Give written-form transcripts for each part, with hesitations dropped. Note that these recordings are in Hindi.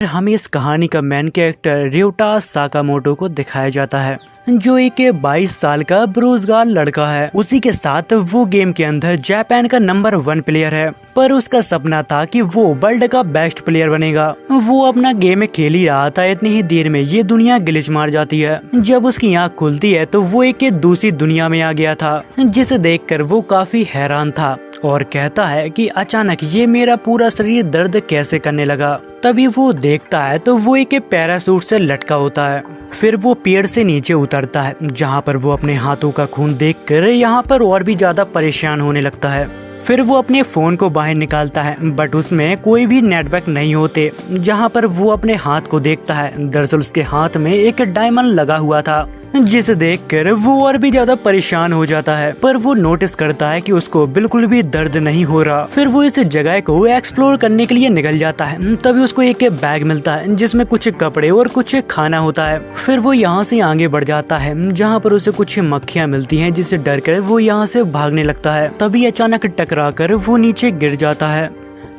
हमें इस कहानी का मेन कैरेक्टर ryota साकामोटो को दिखाया जाता है, जो एक 22 साल का बेरोजगार लड़का है। उसी के साथ वो गेम के अंदर जापान का नंबर 1 प्लेयर है, पर उसका सपना था कि वो वर्ल्ड का बेस्ट प्लेयर बनेगा। वो अपना गेम खेल ही रहा था, इतनी ही देर में ये दुनिया ग्लिच मार जाती है। जब उसकी आँख खुलती है तो वो एक दूसरी दुनिया में आ गया था, जिसे देखकर वो काफी हैरान था और कहता है कि अचानक ये मेरा पूरा शरीर दर्द कैसे करने लगा। तभी वो देखता है तो वो एक पैराशूट से लटका होता है। फिर वो पेड़ से नीचे उतरता है, जहाँ पर वो अपने हाथों का खून देखकर यहाँ पर और भी ज्यादा परेशान होने लगता है। फिर वो अपने फोन को बाहर निकालता है, बट उसमें कोई भी नेटवर्क नहीं होते। जहाँ पर वो अपने हाथ को देखता है, दरअसल उसके हाथ में एक डायमंड लगा हुआ था, जिसे देखकर वो और भी ज्यादा परेशान हो जाता है। पर वो नोटिस करता है कि उसको बिल्कुल भी दर्द नहीं हो रहा। फिर वो इस जगह को एक्सप्लोर करने के लिए निकल जाता है। तभी उसको एक बैग मिलता है, जिसमें कुछ कपड़े और कुछ खाना होता है। फिर वो यहाँ से आगे बढ़ जाता है, जहाँ पर उसे कुछ मक्खियाँ मिलती हैं, जिससे डर कर वो यहाँ से भागने लगता है। तभी अचानक टकरा कर वो नीचे गिर जाता है।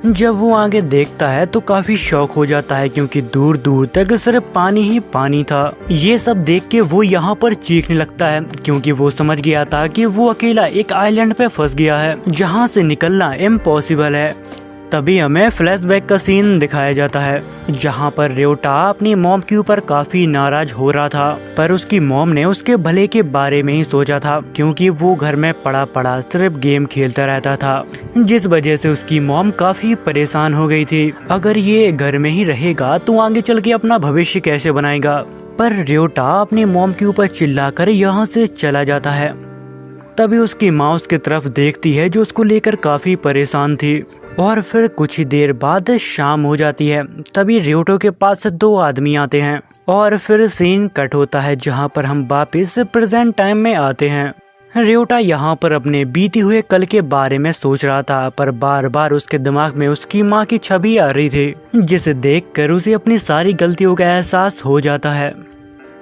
जब वो आगे देखता है तो काफी शॉक हो जाता है, क्योंकि दूर दूर तक सिर्फ पानी ही पानी था। ये सब देख के वो यहाँ पर चीखने लगता है, क्योंकि वो समझ गया था कि वो अकेला एक आइलैंड पे फंस गया है, जहाँ से निकलना इम्पॉसिबल है। तभी हमें फ्लैशबैक का सीन दिखाया जाता है, जहाँ पर ryota अपनी मॉम के ऊपर काफी नाराज हो रहा था। पर उसकी मॉम ने उसके भले के बारे में ही सोचा था, क्योंकि वो घर में पड़ा पड़ा सिर्फ गेम खेलता रहता था, जिस वजह से उसकी मॉम काफी परेशान हो गई थी। अगर ये घर में ही रहेगा तो आगे चल के अपना भविष्य कैसे बनाएगा। पर ryota अपनी मॉम के ऊपर चिल्लाकर यहाँ से चला जाता है। तभी उसकी माँ उसकी तरफ देखती है, जो उसको लेकर काफी परेशान थी। और फिर कुछ ही देर बाद शाम हो जाती है। तभी ryota के पास 2 आदमी आते हैं और फिर सीन कट होता है, जहाँ पर हम वापस प्रेजेंट टाइम में आते हैं। ryota यहाँ पर अपने बीते हुए कल के बारे में सोच रहा था, पर बार बार उसके दिमाग में उसकी माँ की छवि आ रही थी, जिसे देखकर उसे अपनी सारी गलतियों का एहसास हो जाता है।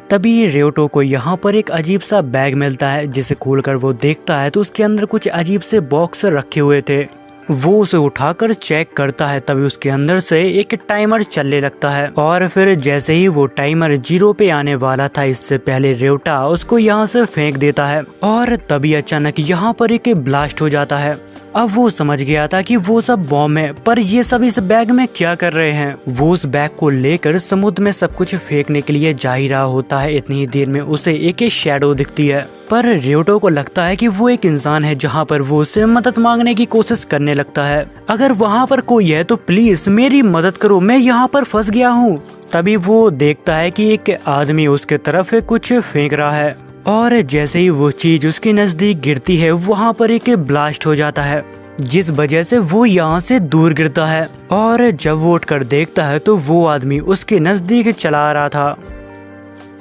तभी ryota को यहाँ पर एक अजीब सा बैग मिलता है, जिसे खोलकर वो देखता है तो उसके अंदर कुछ अजीब से बॉक्स रखे हुए थे। वो उसे उठाकर चेक करता है, तभी उसके अंदर से एक टाइमर चलने लगता है। और फिर जैसे ही वो टाइमर 0 पे आने वाला था, इससे पहले ryota उसको यहाँ से फेंक देता है। और तभी अचानक यहाँ पर एक ब्लास्ट हो जाता है। अब वो समझ गया था कि वो सब बॉम्ब है, पर ये सब इस बैग में क्या कर रहे हैं। वो उस बैग को लेकर समुद्र में सब कुछ फेंकने के लिए जा ही रहा होता है। इतनी ही देर में उसे एक शैडो दिखती है, पर ryota को लगता है कि वो एक इंसान है, जहाँ पर वो उससे मदद मांगने की कोशिश करने लगता है। अगर वहाँ पर कोई है तो प्लीज मेरी मदद करो, मैं यहाँ पर फंस गया हूँ। तभी वो देखता है कि एक आदमी उसके तरफ कुछ फेंक रहा है, और जैसे ही वो चीज उसके नजदीक गिरती है, वहाँ पर एक ब्लास्ट हो जाता है, जिस वजह से वो यहाँ से दूर गिरता है। और जब वो उठकर देखता है तो वो आदमी उसके नजदीक चला आ रहा था।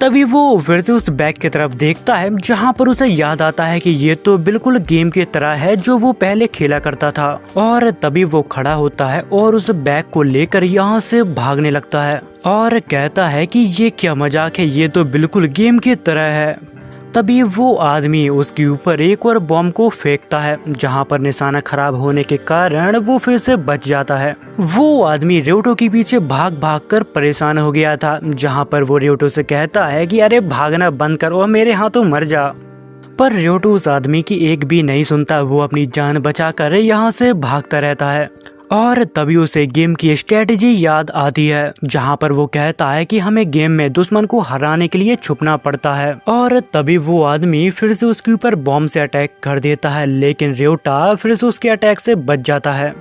तभी वो फिर से उस बैग की तरफ देखता है, जहाँ पर उसे याद आता है कि ये तो बिल्कुल गेम की तरह है जो वो पहले खेला करता था। और तभी वो खड़ा होता है और उस बैग को लेकर यहाँ से भागने लगता है और कहता है कि ये क्या मजाक है, ये तो बिल्कुल गेम की तरह है। तभी वो आदमी उसके ऊपर एक और बॉम्ब को फेंकता है, जहाँ पर निशाना खराब होने के कारण वो फिर से बच जाता है। वो आदमी ryota के पीछे भाग भाग कर परेशान हो गया था, जहाँ पर वो ryota से कहता है कि अरे भागना बंद कर और मेरे हाथों मर जा। पर ryota उस आदमी की एक भी नहीं सुनता। वो अपनी जान बचाकर यहाँ से भागता रहता है। और तभी उसे गेम की स्ट्रेटजी याद आती है, जहाँ पर वो कहता है कि हमें गेम में दुश्मन को हराने के लिए छुपना पड़ता है। और तभी वो आदमी फिर से उसके ऊपर बॉम्ब से अटैक कर देता है, लेकिन ryota फिर से उसके अटैक से बच जाता है।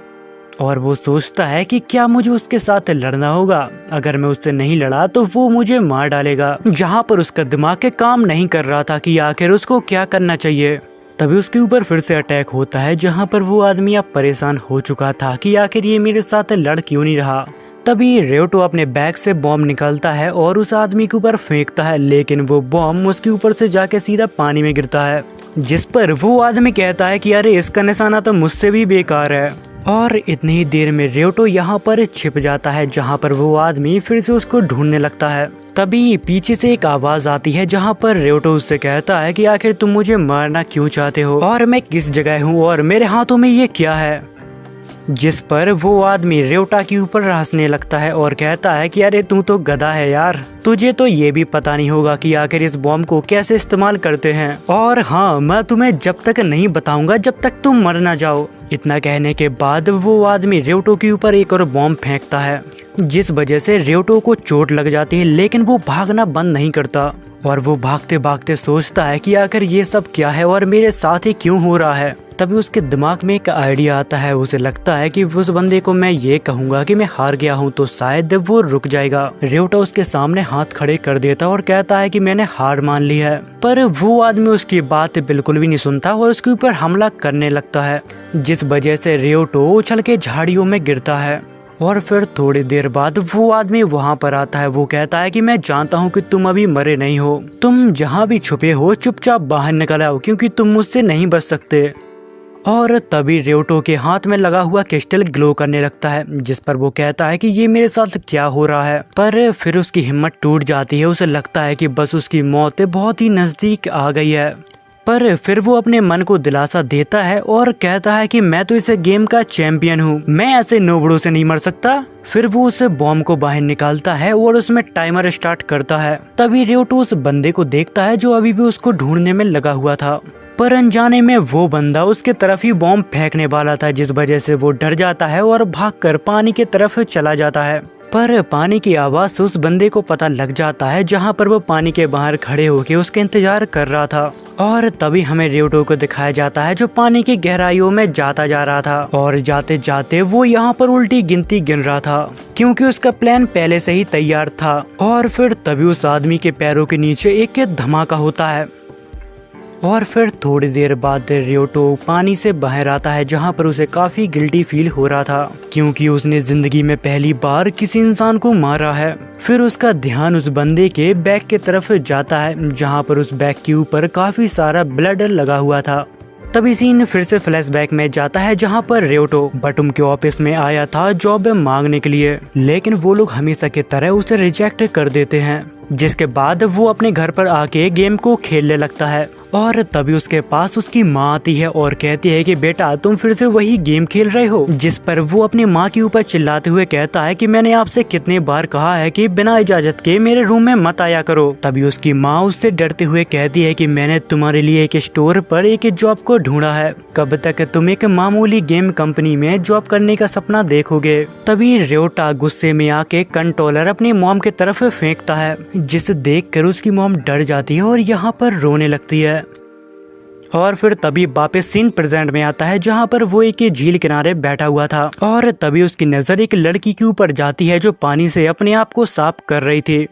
और वो सोचता है कि क्या मुझे उसके साथ लड़ना होगा, अगर मैं उससे नहीं लड़ा तो वो मुझे मार डालेगा। जहाँ पर उसका दिमाग काम नहीं कर रहा था कि आखिर उसको क्या करना चाहिए। तभी उसके ऊपर फिर से अटैक होता है, जहाँ पर वो आदमी अब परेशान हो चुका था कि आखिर ये मेरे साथ लड़ क्यों नहीं रहा। तभी ryota अपने बैग से बॉम्ब निकालता है और उस आदमी के ऊपर फेंकता है, लेकिन वो बॉम्ब उसके ऊपर से जाके सीधा पानी में गिरता है, जिस पर वो आदमी कहता है कि अरे इसका निशाना तो मुझसे भी बेकार है। और इतनी ही देर में ryota यहाँ पर छिप जाता है, जहाँ पर वो आदमी फिर से उसको ढूंढने लगता है। तभी पीछे से एक आवाज आती है, जहाँ पर ryota उससे कहता है कि आखिर तुम मुझे मारना क्यों चाहते हो, और मैं किस जगह हूँ, और मेरे हाथों में ये क्या है। जिस पर वो आदमी रेवटा के ऊपर हंसने लगता है और कहता है कि अरे तू तो गधा है यार, तुझे तो ये भी पता नहीं होगा कि आखिर इस बॉम्ब को कैसे इस्तेमाल करते हैं, और हाँ मैं तुम्हें जब तक नहीं बताऊंगा जब तक तुम मर ना जाओ। इतना कहने के बाद वो आदमी रेवटो के ऊपर एक और बॉम्ब फेंकता है, जिस वजह से रेवटो को चोट लग जाती है, लेकिन वो भागना बंद नहीं करता और वो भागते भागते सोचता है कि आखिर ये सब क्या है और मेरे साथ ही क्यों हो रहा है। तभी उसके दिमाग में एक आइडिया आता है, उसे लगता है कि उस बंदे को मैं ये कहूंगा कि मैं हार गया हूँ तो शायद वो रुक जाएगा। रेवटा उसके सामने हाथ खड़े कर देता और कहता है कि मैंने हार मान ली है, पर वो आदमी उसकी बात बिल्कुल भी नहीं सुनता और उसके ऊपर हमला करने लगता है, जिस वजह से रेवटो उछल के झाड़ियों में गिरता है। और फिर थोड़ी देर बाद वो आदमी वहाँ पर आता है। वो कहता है कि मैं जानता हूँ कि तुम अभी मरे नहीं हो, तुम जहाँ भी छुपे हो चुपचाप बाहर निकल आओ क्योंकि तुम मुझसे नहीं बच सकते। और तभी रेवटो के हाथ में लगा हुआ क्रिस्टल ग्लो करने लगता है, जिस पर वो कहता है कि ये मेरे साथ क्या हो रहा है। पर फिर उसकी हिम्मत टूट जाती है, उसे लगता है कि बस उसकी मौत बहुत ही नजदीक आ गई है। पर फिर वो अपने मन को दिलासा देता है और कहता है कि मैं तो इस गेम का चैंपियन हूँ, मैं ऐसे नोबड़ों से नहीं मर सकता। फिर वो उस बॉम्ब को बाहर निकालता है और उसमें टाइमर स्टार्ट करता है। तभी रेवटो उस बंदे को देखता है जो अभी भी उसको ढूंढने में लगा हुआ था, पर अनजाने में वो बंदा उसके तरफ ही बॉम्ब फेंकने वाला था, जिस वजह से वो डर जाता है और भागकर पानी के तरफ चला जाता है। पर पानी की आवाज से उस बंदे को पता लग जाता है जहाँ पर वो पानी के बाहर खड़े होकर उसके इंतजार कर रहा था। और तभी हमें रेवटो को दिखाया जाता है जो पानी की गहराइयों में जाता जा रहा था, और जाते जाते वो यहाँ पर उल्टी गिनती गिन रहा था क्योंकि उसका प्लान पहले से ही तैयार था। और फिर तभी उस आदमी के पैरों के नीचे एक धमाका होता है और फिर थोड़ी देर बाद रेवटो पानी से बाहर आता है, जहां पर उसे काफी गिल्टी फील हो रहा था क्योंकि उसने जिंदगी में पहली बार किसी इंसान को मारा है। फिर उसका ध्यान उस बंदे के बैग की तरफ जाता है, जहां पर उस बैग के ऊपर काफी सारा ब्लड लगा हुआ था। तभी सीन फिर से फ्लैशबैक में जाता है, जहां पर रेवटो बटुम के ऑफिस में आया था जॉब मांगने के लिए, लेकिन वो लोग हमेशा की तरह उसे रिजेक्ट कर देते हैं। जिसके बाद वो अपने घर पर आके गेम को खेलने लगता है और तभी उसके पास उसकी माँ आती है और कहती है कि बेटा तुम फिर से वही गेम खेल रहे हो। जिस पर वो अपनी माँ के ऊपर चिल्लाते हुए कहता है कि मैंने आपसे कितने बार कहा है कि बिना इजाजत के मेरे रूम में मत आया करो। तभी उसकी माँ उससे डरते हुए कहती है कि मैंने तुम्हारे लिए एक स्टोर पर एक जॉब को ढूंढा है, कब तक तुम एक मामूली गेम कंपनी में जॉब करने का सपना देखोगे। तभी रेवटा गुस्से में आके कंट्रोलर अपनी मॉम की तरफ फेंकता है, जिसे देखकर उसकी मॉम डर जाती है और यहाँ पर रोने लगती है। और फिर तभी वापस सीन प्रेजेंट में आता है, जहाँ पर वो एक झील किनारे बैठा हुआ था और तभी उसकी नजर एक लड़की के ऊपर जाती है जो पानी से अपने आप को साफ कर रही थी।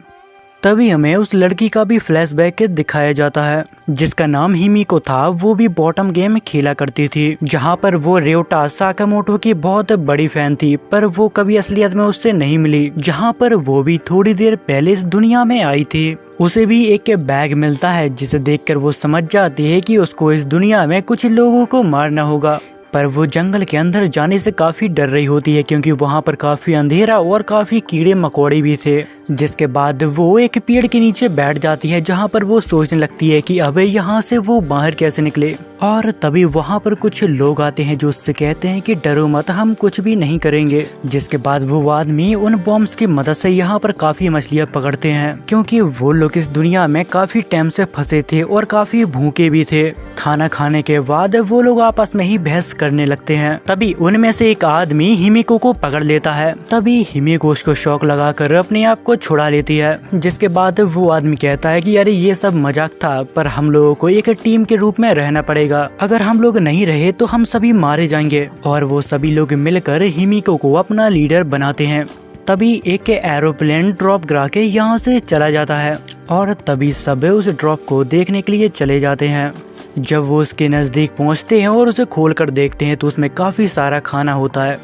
तभी हमें उस लड़की का भी फ्लैशबैक दिखाया जाता है, जिसका नाम हिमिको था। वो भी बॉटम गेम खेला करती थी, जहां पर वो रेवटा साकामोटो की बहुत बड़ी फैन थी, पर वो कभी असलियत में उससे नहीं मिली। जहां पर वो भी थोड़ी देर पहले इस दुनिया में आई थी। उसे भी एक बैग मिलता है, जिसे देखकर वो समझ जाती है कि उसको इस दुनिया में कुछ लोगों को मारना होगा, पर वो जंगल के अंदर जाने से काफी डर रही होती है क्योंकि वहाँ पर काफी अंधेरा और काफी कीड़े मकोड़े भी थे। जिसके बाद वो एक पेड़ के नीचे बैठ जाती है, जहाँ पर वो सोचने लगती है कि अबे यहाँ से वो बाहर कैसे निकले। और तभी वहाँ पर कुछ लोग आते हैं जो उससे कहते हैं कि डरो मत, हम कुछ भी नहीं करेंगे। जिसके बाद वो आदमी उन बॉम्ब्स की मदद से यहाँ पर काफी मछलियाँ पकड़ते हैं, क्योंकि वो लोग इस दुनिया में काफी टाइम से फंसे थे और काफी भूखे भी थे। खाना खाने के बाद वो लोग आपस में ही बहस करने लगते हैं। तभी उनमें से एक आदमी हिमिको को पकड़ लेता है। तभी हिमिको उसको शौक लगाकर अपने आप को छुड़ा लेती है। जिसके बाद वो आदमी कहता है कि अरे ये सब मजाक था, पर हम लोगों को एक टीम के रूप में रहना पड़ेगा, अगर हम लोग नहीं रहे तो हम सभी मारे जाएंगे। और वो सभी लोग मिलकर हिमिको को अपना लीडर बनाते हैं। तभी एक एरोप्लेन ड्रॉप गिरा के यहाँ से चला जाता है और तभी सब उस ड्रॉप को देखने के लिए चले जाते हैं। जब वो उसके नजदीक पहुंचते हैं और उसे खोलकर देखते हैं तो उसमें काफी सारा खाना होता है,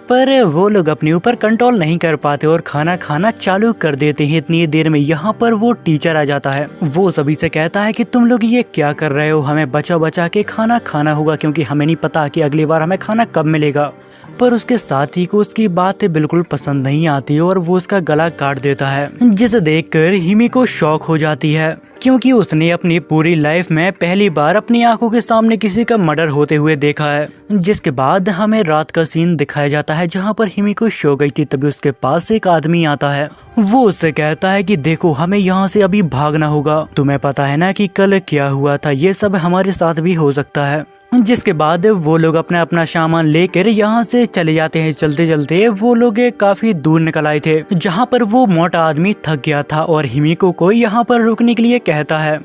पर वो लोग अपने ऊपर कंट्रोल नहीं कर पाते और खाना खाना चालू कर देते हैं। इतनी देर में यहाँ पर वो टीचर आ जाता है। वो सभी से कहता है कि तुम लोग ये क्या कर रहे हो, हमें बचा बचा के खाना खाना होगा क्योंकि हमें नहीं पता कि अगली बार हमें खाना कब मिलेगा। पर उसके साथी को उसकी बातें बिल्कुल पसंद नहीं आती और वो उसका गला काट देता है, जिसे देखकर हिमिको शॉक हो जाती है। क्योंकि उसने अपनी पूरी लाइफ में पहली बार अपनी आंखों के सामने किसी का मर्डर होते हुए देखा है। जिसके बाद हमें रात का सीन दिखाया जाता है जहां पर हिमिको सो गई थी। तभी उसके पास एक आदमी आता है। वो उससे कहता है कि देखो हमें यहाँ से अभी भागना होगा, तुम्हें पता है ना कि कल क्या हुआ था, ये सब हमारे साथ भी हो सकता है। जिसके बाद वो लोग अपना अपना सामान लेकर यहाँ से चले जाते हैं। चलते चलते वो लोग काफी दूर निकल आए थे जहाँ पर वो मोटा आदमी थक गया था और हिमिको को यहाँ पर रुकने के लिए कहता है।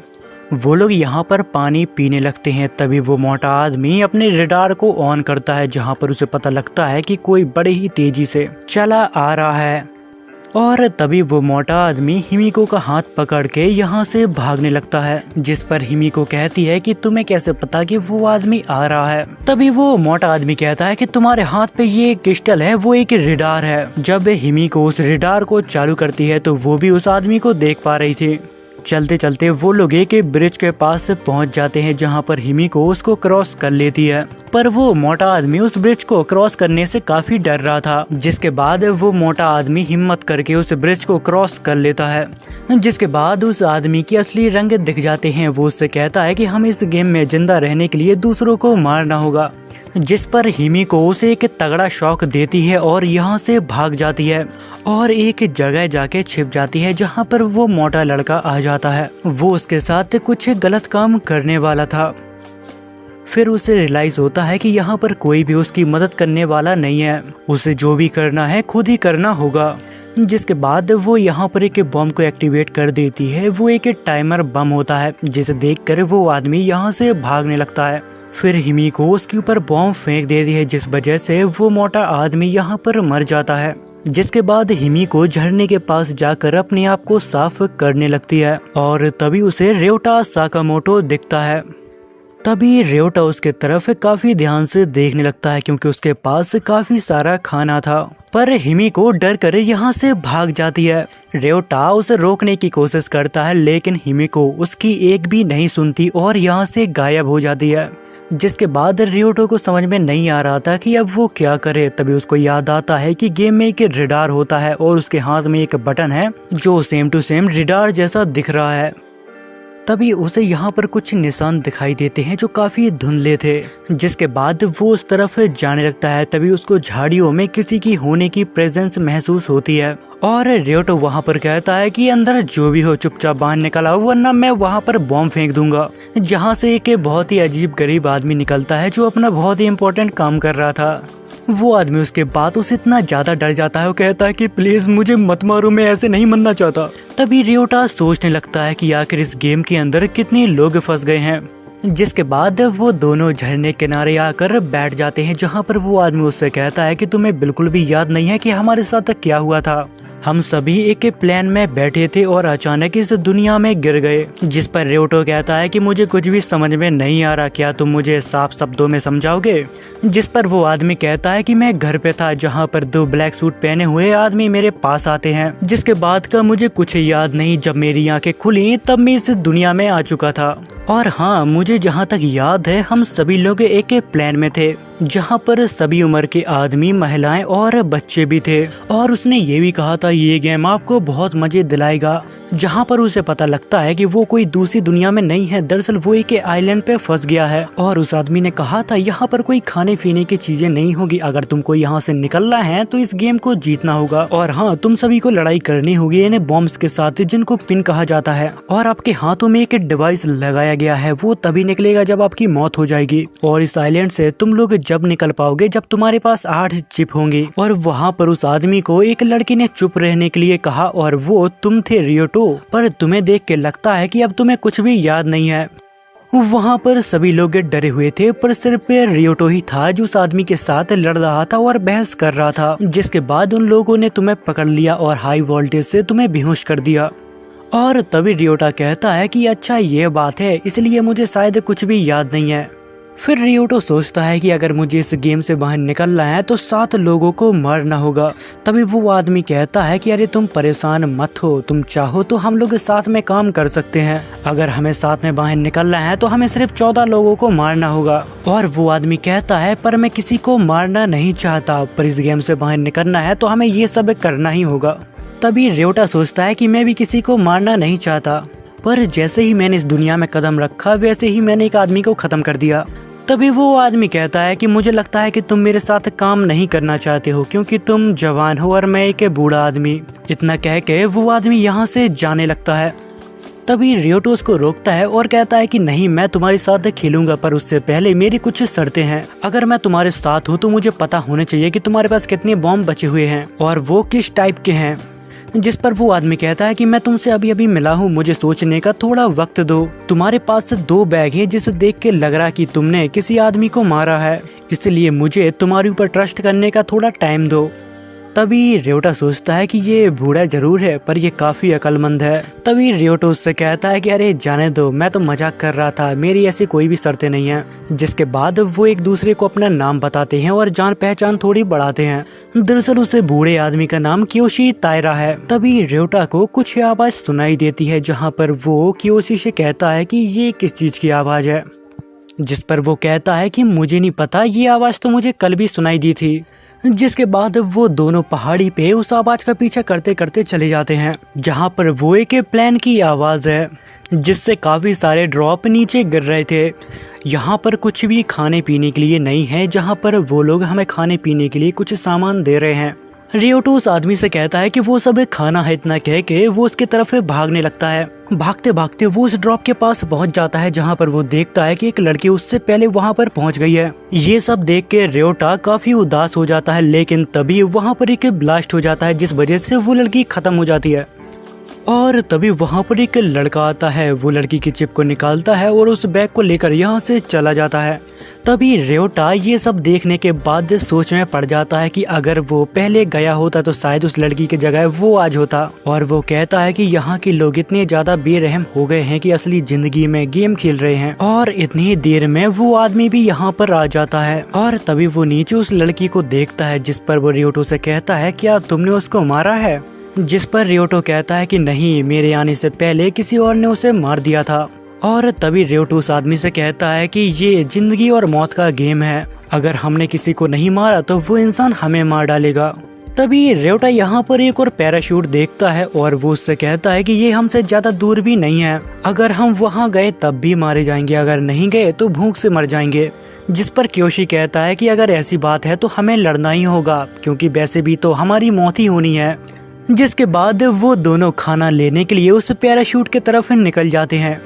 वो लोग यहाँ पर पानी पीने लगते हैं। तभी वो मोटा आदमी अपने रडार को ऑन करता है जहाँ पर उसे पता लगता है कि कोई बड़े ही तेजी से चला आ रहा है। और तभी वो मोटा आदमी हिमिको का हाथ पकड़ के यहाँ से भागने लगता है। जिस पर हिमिको कहती है कि तुम्हें कैसे पता कि वो आदमी आ रहा है। तभी वो मोटा आदमी कहता है कि तुम्हारे हाथ पे ये क्रिस्टल है, वो एक रडार है। जब हिमिको उस रडार को चालू करती है तो वो भी उस आदमी को देख पा रही थी। चलते चलते वो लोग एक ब्रिज के पास पहुंच जाते हैं जहां पर हिमिको उसको क्रॉस कर लेती है। पर वो मोटा आदमी उस ब्रिज को क्रॉस करने से काफी डर रहा था। जिसके बाद वो मोटा आदमी हिम्मत करके उस ब्रिज को क्रॉस कर लेता है। जिसके बाद उस आदमी की असली रंग दिख जाते हैं। वो उससे कहता है कि हम इस गेम में जिंदा रहने के लिए दूसरों को मारना होगा। जिस पर हिमिको उसे एक तगड़ा शॉक देती है और यहाँ से भाग जाती है और एक जगह जाके छिप जाती है जहाँ पर वो मोटा लड़का आ जाता है। वो उसके साथ कुछ गलत काम करने वाला था। फिर उसे रियलाइज होता है कि यहाँ पर कोई भी उसकी मदद करने वाला नहीं है। उसे जो भी करना है खुद ही करना होगा। जिसके बाद वो यहाँ पर एक बम को एक्टिवेट कर देती है। वो एक टाइमर बम होता है जिसे देखकर वो आदमी यहाँ से भागने लगता है। फिर हिमिको उसके ऊपर बॉम्ब फेंक देती है जिस वजह से वो मोटा आदमी यहाँ पर मर जाता है। जिसके बाद हिमिको झरने के पास जाकर अपने आप को साफ करने लगती है और तभी उसे रेवटा साकामोटो दिखता है। तभी रेवटा उसके तरफ काफी ध्यान से देखने लगता है क्योंकि उसके पास काफी सारा खाना था। पर हिमिको डर कर यहाँ से भाग जाती है। रेवटा उसे रोकने की कोशिश करता है लेकिन हिमिको उसकी एक भी नहीं सुनती और यहाँ से गायब हो जाती है। जिसके बाद रियोटो को समझ में नहीं आ रहा था कि अब वो क्या करे। तभी उसको याद आता है कि गेम में एक रडार होता है और उसके हाथ में एक बटन है जो सेम टू सेम रडार जैसा दिख रहा है। तभी उसे यहाँ पर कुछ निशान दिखाई देते हैं जो काफी धुंधले थे। जिसके बाद वो उस तरफ जाने लगता है। तभी उसको झाड़ियों में किसी की होने की प्रेजेंस महसूस होती है और रियोटो वहाँ पर कहता है कि अंदर जो भी हो चुपचाप बाहर निकल आओ वरना मैं वहाँ पर बॉम्ब फेंक दूंगा। जहाँ से एक बहुत ही अजीब गरीब आदमी निकलता है जो अपना बहुत ही इम्पोर्टेंट काम कर रहा था। वो आदमी उसके बातों से इतना ज्यादा डर जाता है। वो कहता है कि प्लीज मुझे मत मारो, मैं ऐसे नहीं मरना चाहता। तभी रियोटा सोचने लगता है कि आखिर इस गेम के अंदर कितने लोग फंस गए हैं। जिसके बाद वो दोनों झरने किनारे आकर बैठ जाते हैं जहाँ पर वो आदमी उससे कहता है कि तुम्हें बिल्कुल भी याद नहीं है कि हमारे साथ क्या हुआ था। हम सभी एक प्लेन में बैठे थे और अचानक इस दुनिया में गिर गए। जिस पर रियोटो कहता है कि मुझे कुछ भी समझ में नहीं आ रहा, क्या तुम मुझे साफ शब्दों में समझाओगे। जिस पर वो आदमी कहता है कि मैं घर पे था जहाँ पर दो ब्लैक सूट पहने हुए आदमी मेरे पास आते हैं। जिसके बाद का मुझे कुछ याद नहीं। जब मेरी आंखें खुली तब मैं इस दुनिया में आ चुका था। और हाँ, मुझे जहाँ तक याद है हम सभी लोग एक प्लेन में थे जहाँ पर सभी उम्र के आदमी, महिलाएं और बच्चे भी थे। और उसने ये भी कहा था ये गेम आपको बहुत मजे दिलाएगा। जहाँ पर उसे पता लगता है कि वो कोई दूसरी दुनिया में नहीं है, दरअसल वो एक आइलैंड पे फंस गया है। और उस आदमी ने कहा था यहाँ पर कोई खाने पीने की चीजें नहीं होगी, अगर तुमको यहाँ से निकलना है तो इस गेम को जीतना होगा। और हाँ, तुम सभी को लड़ाई करनी होगी इन्हें बॉम्ब्स के साथ जिनको पिन कहा जाता है। और आपके हाथों में एक डिवाइस लगाया गया है, वो तभी निकलेगा जब आपकी मौत हो जाएगी। और इस आइलैंड से तुम लोग जब निकल पाओगे जब तुम्हारे पास 8 चिप होंगी। और वहाँ पर उस आदमी को एक लड़की ने चुप रहने के लिए कहा और वो तुम थे रियोटो, पर तुम्हें देख के लगता है कि अब तुम्हें कुछ भी याद नहीं है। वहाँ पर सभी लोग डरे हुए थे पर सिर्फ रियोटो ही था जो उस आदमी के साथ लड़ रहा था और बहस कर रहा था। जिसके बाद उन लोगों ने तुम्हें पकड़ लिया और हाई वोल्टेज से तुम्हें बेहोश कर दिया। और तभी रियोटा कहता है कि अच्छा ये बात है, इसलिए मुझे शायद कुछ भी याद नहीं है। फिर रियोटो सोचता है कि अगर मुझे इस गेम से बाहर निकलना है तो 7 लोगों को मारना होगा। तभी वो आदमी कहता है कि अरे तुम परेशान मत हो, तुम चाहो तो हम लोग साथ में काम कर सकते हैं। अगर हमें साथ में बाहर निकलना है तो हमें सिर्फ 14 लोगों को मारना होगा। और वो आदमी कहता है पर मैं किसी को मारना नहीं चाहता, पर इस गेम से बाहर निकलना है तो हमें ये सब करना ही होगा। तभी रियोटा सोचता है कि मैं भी किसी को मारना नहीं चाहता, पर जैसे ही मैंने इस दुनिया में कदम रखा वैसे ही मैंने एक आदमी को खत्म कर दिया। तभी वो आदमी कहता है कि मुझे लगता है कि तुम मेरे साथ काम नहीं करना चाहते हो क्योंकि तुम जवान हो और मैं एक बूढ़ा आदमी। इतना कह के वो आदमी यहाँ से जाने लगता है। तभी रियोटो उसको रोकता है और कहता है कि नहीं, मैं तुम्हारे साथ खेलूंगा, पर उससे पहले मेरी कुछ शर्तें हैं। अगर मैं तुम्हारे साथ हूँ तो मुझे पता होना चाहिए कि तुम्हारे पास कितने बॉम्ब बचे हुए हैं और वो किस टाइप के हैं। जिस पर वो आदमी कहता है कि मैं तुमसे अभी अभी मिला हूँ, मुझे सोचने का थोड़ा वक्त दो। तुम्हारे पास 2 बैग हैं जिसे देख के लग रहा कि तुमने किसी आदमी को मारा है, इसलिए मुझे तुम्हारे ऊपर ट्रस्ट करने का थोड़ा टाइम दो। तभी रियोटा सोचता है कि ये बूढ़ा जरूर है पर ये काफी अक्लमंद है। तभी रियोटो उससे कहता है कि अरे जाने दो, मैं तो मजाक कर रहा था, मेरी ऐसी कोई भी शर्तें नहीं है। जिसके बाद वो एक दूसरे को अपना नाम बताते हैं और जान पहचान थोड़ी बढ़ाते हैं। दरअसल उसे बूढ़े आदमी का नाम कियोशी तायरा है। तभी रियोटा को कुछ आवाज सुनाई देती है जहाँ पर वो कियोशी से कहता है कि ये किस चीज की आवाज है। जिस पर वो कहता है कि मुझे नहीं पता, ये आवाज तो मुझे कल भी सुनाई दी थी। जिसके बाद वो दोनों पहाड़ी पे उस आवाज का पीछा करते करते चले जाते हैं जहाँ पर वो एक प्लेन की आवाज है जिससे काफी सारे ड्रॉप नीचे गिर रहे थे। यहाँ पर कुछ भी खाने पीने के लिए नहीं है, जहाँ पर वो लोग हमें खाने पीने के लिए कुछ सामान दे रहे हैं। रियोटो उस आदमी से कहता है कि वो सब खाना है। इतना कह के वो उसके तरफ भागने लगता है। भागते भागते वो उस ड्रॉप के पास पहुंच जाता है जहां पर वो देखता है कि एक लड़की उससे पहले वहां पर पहुंच गई है। ये सब देख के रियोटा काफी उदास हो जाता है, लेकिन तभी वहां पर एक ब्लास्ट हो जाता है जिस वजह से वो लड़की खत्म हो जाती है। और तभी वहां पर एक लड़का आता है, वो लड़की की चिप को निकालता है और उस बैग को लेकर यहाँ से चला जाता है। तभी रियोटा ये सब देखने के बाद सोच में पड़ जाता है कि अगर वो पहले गया होता तो शायद उस लड़की की जगह वो आज होता। और वो कहता है कि यहाँ के लोग इतने ज्यादा बेरहम हो गए हैं कि असली जिंदगी में गेम खेल रहे हैं। और इतनी देर में वो आदमी भी यहाँ पर आ जाता है और तभी वो नीचे उस लड़की को देखता है, जिस पर वो रियोटो से कहता है क्या तुमने उसको मारा है। जिस पर रियोटो कहता है कि नहीं, मेरे आने से पहले किसी और ने उसे मार दिया था। और तभी रियोटो उस आदमी से कहता है कि ये जिंदगी और मौत का गेम है, अगर हमने किसी को नहीं मारा तो वो इंसान हमें मार डालेगा। तभी रियोटा यहाँ पर एक और पैराशूट देखता है और वो उससे कहता है कि ये हमसे ज्यादा दूर भी नहीं है, अगर हम वहाँ गए तब भी मारे जाएंगे, अगर नहीं गए तो भूख से मर जाएंगे। जिस पर कियोशी कहता है कि अगर ऐसी बात है तो हमें लड़ना ही होगा, क्योंकि वैसे भी तो हमारी मौत ही होनी है। जिसके बाद वो दोनों खाना लेने के लिए उस पैराशूट की तरफ निकल जाते हैं।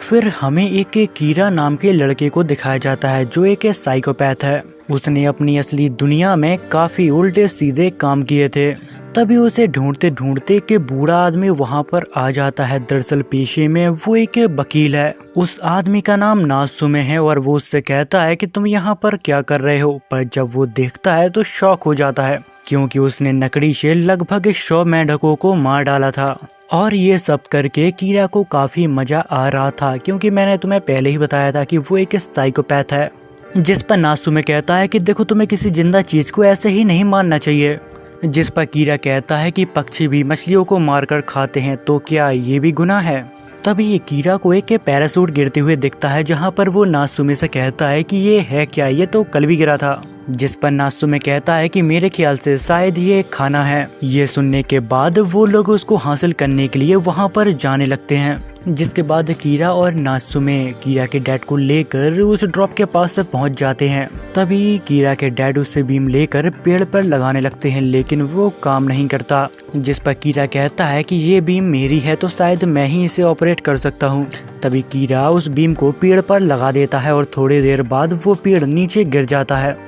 फिर हमें एक कीरा नाम के लड़के को दिखाया जाता है जो एक साइकोपैथ है। उसने अपनी असली दुनिया में काफी उल्टे सीधे काम किए थे। तभी उसे ढूंढते ढूंढते के बूढ़ा आदमी वहां पर आ जाता है। दरअसल पेशे में वो एक वकील है। उस आदमी का नाम नासुमे है और वो उससे कहता है कि तुम यहाँ पर क्या कर रहे हो। पर जब वो देखता है तो शॉक हो जाता है, क्योंकि उसने नकड़ी से लगभग 100 मेंढकों को मार डाला था। और ये सब करके कीरा को काफी मजा आ रहा था, क्योंकि मैंने तुम्हें पहले ही बताया था कि वो एक साइकोपैथ है। जिस पर नासुमे कहता है कि देखो, तुम्हें किसी जिंदा चीज को ऐसे ही नहीं मारना चाहिए। जिस पर कीरा कहता है कि पक्षी भी मछलियों को मारकर खाते हैं, तो क्या ये भी गुनाह है। तभी ये कीरा को एक पैराशूट गिरते हुए दिखता है, जहाँ पर वो नासुमे से कहता है कि ये है क्या, ये तो कल भी गिरा था। जिस पर नासुमे कहता है कि मेरे ख्याल से शायद ये खाना है। ये सुनने के बाद वो लोग उसको हासिल करने के लिए वहाँ पर जाने लगते हैं। जिसके बाद कीरा और नासुमे कीरा के डैड को लेकर उस ड्रॉप के पास पहुंच जाते हैं। तभी कीरा के डैड उससे बीम लेकर पेड़ पर लगाने लगते हैं, लेकिन वो काम नहीं करता। जिस पर कीरा कहता है कि ये बीम मेरी है तो शायद मैं ही इसे ऑपरेट कर सकता हूँ। तभी कीरा उस बीम को पेड़ पर लगा देता है और थोड़ी देर बाद वो पेड़ नीचे गिर जाता है।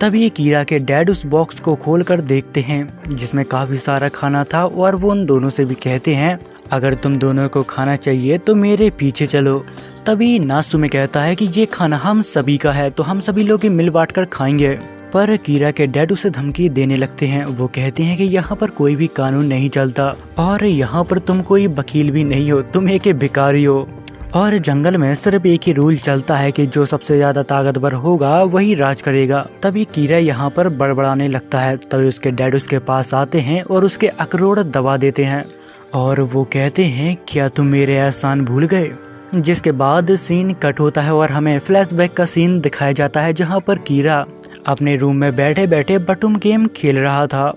तभी कीरा के डैड उस बॉक्स को खोलकर देखते हैं जिसमें काफी सारा खाना था, और वो उन दोनों से भी कहते हैं अगर तुम दोनों को खाना चाहिए तो मेरे पीछे चलो। तभी नासुमे कहता है कि ये खाना हम सभी का है, तो हम सभी लोग मिल बांट कर खाएंगे। पर कीरा के डैड उसे धमकी देने लगते हैं। वो कहते हैं कि यहाँ पर कोई भी कानून नहीं चलता और यहाँ पर तुम कोई वकील भी नहीं हो, तुम एक भिखारी हो। और जंगल में सिर्फ एक ही रूल चलता है कि जो सबसे ज्यादा ताकतवर होगा वही राज करेगा। तभी कीरा यहाँ पर बड़बड़ाने लगता है। तभी उसके डैड उसके पास आते हैं और उसके अखरोट दबा देते हैं और वो कहते हैं क्या तुम मेरे एहसान भूल गए। जिसके बाद सीन कट होता है और हमें फ्लैशबैक का सीन दिखाया जाता है, जहाँ पर कीरा अपने रूम में बैठे बैठे बटुम गेम खेल रहा था।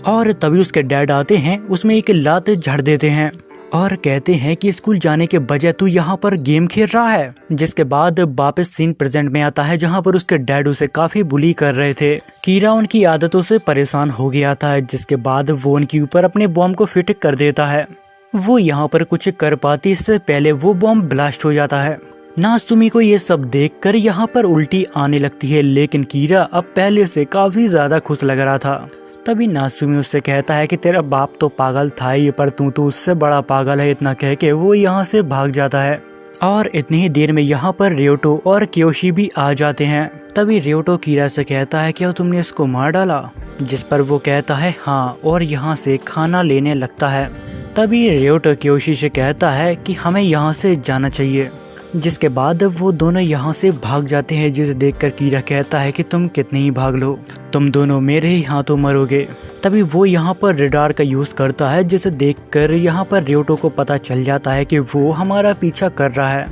और तभी उसके डैड आते हैं, उसमें एक लात झड़ देते हैं और कहते हैं कि स्कूल जाने के बजाय तू यहाँ पर गेम खेल रहा है। जिसके बाद वापस सीन प्रेजेंट में आता है जहाँ पर उसके डैड उसे काफी बुली कर रहे थे। कीरा उनकी आदतों से परेशान हो गया था, जिसके बाद वो उनके ऊपर अपने बॉम्ब को फिट कर देता है। वो यहाँ पर कुछ कर पाती इससे पहले वो बॉम्ब ब्लास्ट हो जाता है। नासुमी को ये सब देखकर यहाँ पर उल्टी आने लगती है, लेकिन कीरा अब पहले से काफी ज्यादा खुश लग रहा था। तभी नासुमी उससे कहता है कि तेरा बाप तो पागल था ही, पर तू तो उससे बड़ा पागल है। इतना कह के वो यहाँ से भाग जाता है और इतनी ही देर में यहाँ पर रियोटो और क्योशी भी आ जाते हैं। तभी रियोटो कीरा से कहता है क्या तुमने इसको मार डाला, जिस पर वो कहता है हाँ, और यहाँ से खाना लेने लगता है। तभी रियोटो क्योशी से कहता है कि हमें यहाँ से जाना चाहिए। जिसके बाद वो दोनों यहाँ से भाग जाते हैं, जिसे देखकर कीरा कहता है कि तुम कितने ही भाग लो, तुम दोनों मेरे ही हाथों मरोगे। तभी वो यहाँ पर रेडार का यूज करता है, जिसे देखकर यहाँ पर रियोटो को पता चल जाता है कि वो हमारा पीछा कर रहा है।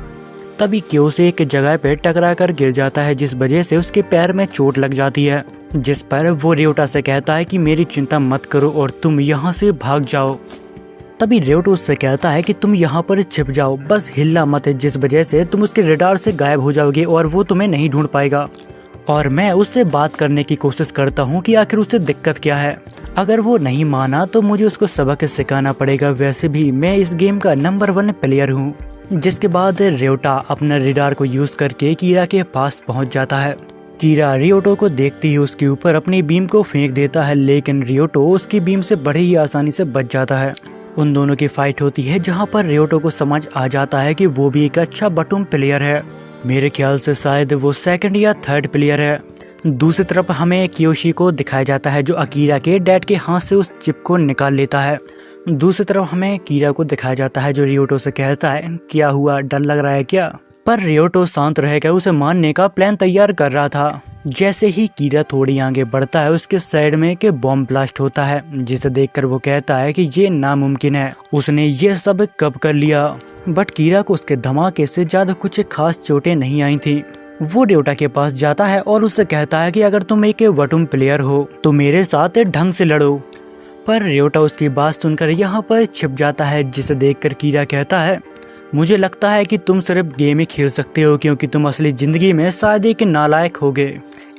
तभी क्योसे एक जगह पे टकरा कर गिर जाता है, जिस वजह से उसके पैर में चोट लग जाती है। जिस पर वो रियोटा से कहता है कि मेरी चिंता मत करो और तुम यहाँ से भाग जाओ। तभी रियोटो उससे कहता है कि तुम यहाँ पर छिप जाओ, बस हिलना मत, जिस वजह से तुम उसके रेडार से गायब हो जाओगे और वो तुम्हें नहीं ढूंढ पाएगा। और मैं उससे बात करने की कोशिश करता हूँ कि आखिर उससे दिक्कत क्या है। अगर वो नहीं माना तो मुझे उसको सबक सिखाना पड़ेगा, वैसे भी मैं इस गेम का नंबर 1 प्लेयर हूँ। जिसके बाद रियोटा अपना रेडार को यूज करके कीरा के पास पहुँच जाता है। कीरा रियोटो को देखते ही उसके ऊपर अपनी बीम को फेंक देता है, लेकिन रियोटो उसकी बीम से बड़े ही आसानी से बच जाता है। उन दोनों की फाइट होती है, जहाँ पर रियोटो को समझ आ जाता है कि वो भी एक अच्छा बटूम प्लेयर है। मेरे ख्याल से शायद वो 2nd या 3rd प्लेयर है। दूसरी तरफ हमें क्योशी को दिखाया जाता है, जो अकीरा के डैड के हाथ से उस चिप को निकाल लेता है। दूसरी तरफ हमें कीरा को दिखाया जाता है, जो रियोटो से कहता है क्या हुआ, डर लग रहा है क्या। पर रियोटो शांत रहकर उसे मारने का प्लान तैयार कर रहा था। जैसे ही कीरा थोड़ी आगे बढ़ता है, उसके साइड में के बॉम्ब ब्लास्ट होता है, जिसे देखकर वो कहता है कि ये नामुमकिन है, उसने ये सब कब कर लिया। बट कीरा को उसके धमाके से ज्यादा कुछ खास चोटें नहीं आई थी। वो रियोटा के पास जाता है और उससे कहता है कि अगर तुम एक बटूम प्लेयर हो तो मेरे साथ ढंग से लड़ो। पर रियोटा उसकी बात सुनकर यहाँ पर छिप जाता है, जिसे देखकर कीरा कहता है मुझे लगता है कि तुम सिर्फ गेम ही खेल सकते हो, क्योंकि तुम असली जिंदगी में शायद एक नालायक होगे।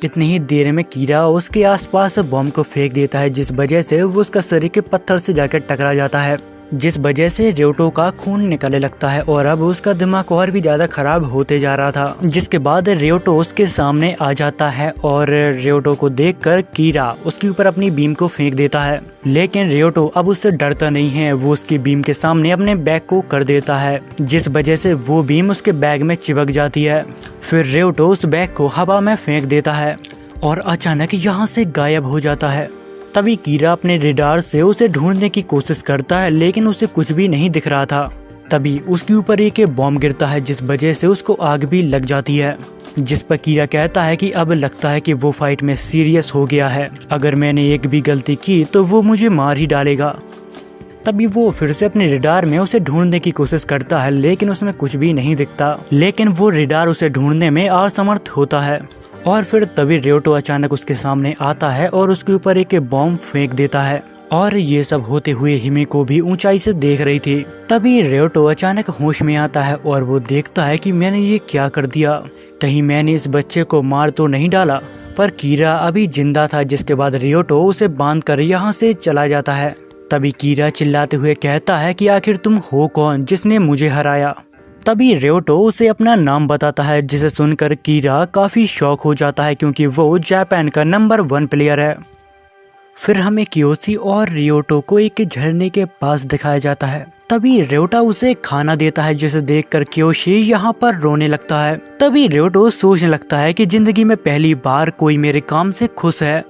इतनी ही देर में कीरा उसके आसपास बॉम्ब को फेंक देता है, जिस वजह से वो उसका शरीर के पत्थर से जाकर टकरा जाता है, जिस वजह से रियोटो का खून निकलने लगता है और अब उसका दिमाग और भी ज्यादा खराब होते जा रहा था। जिसके बाद रियोटो उसके सामने आ जाता है और रियोटो को देखकर कीरा उसके ऊपर अपनी बीम को फेंक देता है, लेकिन रियोटो अब उससे डरता नहीं है। वो उसकी बीम के सामने अपने बैग को कर देता है, जिस वजह से वो बीम उसके बैग में चिपक जाती है। फिर रियोटो उस बैग को हवा में फेंक देता है और अचानक यहाँ से गायब हो जाता है। तभी कीरा अपने रेडार से उसे ढूंढने की कोशिश करता है, लेकिन उसे कुछ भी नहीं दिख रहा था। तभी उसके ऊपर एक बॉम्ब गिरता है, जिस वजह से उसको आग भी लग जाती है, जिस पर कीरा कहता है कि अब लगता है कि वो फाइट में सीरियस हो गया है, अगर मैंने एक भी गलती की तो वो मुझे मार ही डालेगा। तभी वो फिर से अपने रेडार में उसे ढूंढने की कोशिश करता है, लेकिन उसमें कुछ भी नहीं दिखता। लेकिन वो रेडार उसे ढूंढने में असमर्थ होता है और फिर तभी रियोटो अचानक उसके सामने आता है और उसके ऊपर एक बॉम्ब फेंक देता है। और ये सब होते हुए हिमेको भी ऊंचाई से देख रही थी। तभी रियोटो अचानक होश में आता है और वो देखता है कि मैंने ये क्या कर दिया, कहीं मैंने इस बच्चे को मार तो नहीं डाला। पर कीरा अभी जिंदा था, जिसके बाद रियोटो उसे बांध कर यहाँ से चला जाता है। तभी कीरा चिल्लाते हुए कहता है कि आखिर तुम हो कौन जिसने मुझे हराया। तभी रियोटो उसे अपना नाम बताता है, जिसे सुनकर कीरा काफी शॉक हो जाता है, क्योंकि वो जापान का नंबर 1 प्लेयर है। फिर हमें क्योशी और रियोटो को एक झरने के पास दिखाया जाता है। तभी रियोटा उसे खाना देता है, जिसे देखकर क्योशी यहाँ पर रोने लगता है। तभी रियोटो सोचने लगता है कि जिंदगी में पहली बार कोई मेरे काम से खुश है।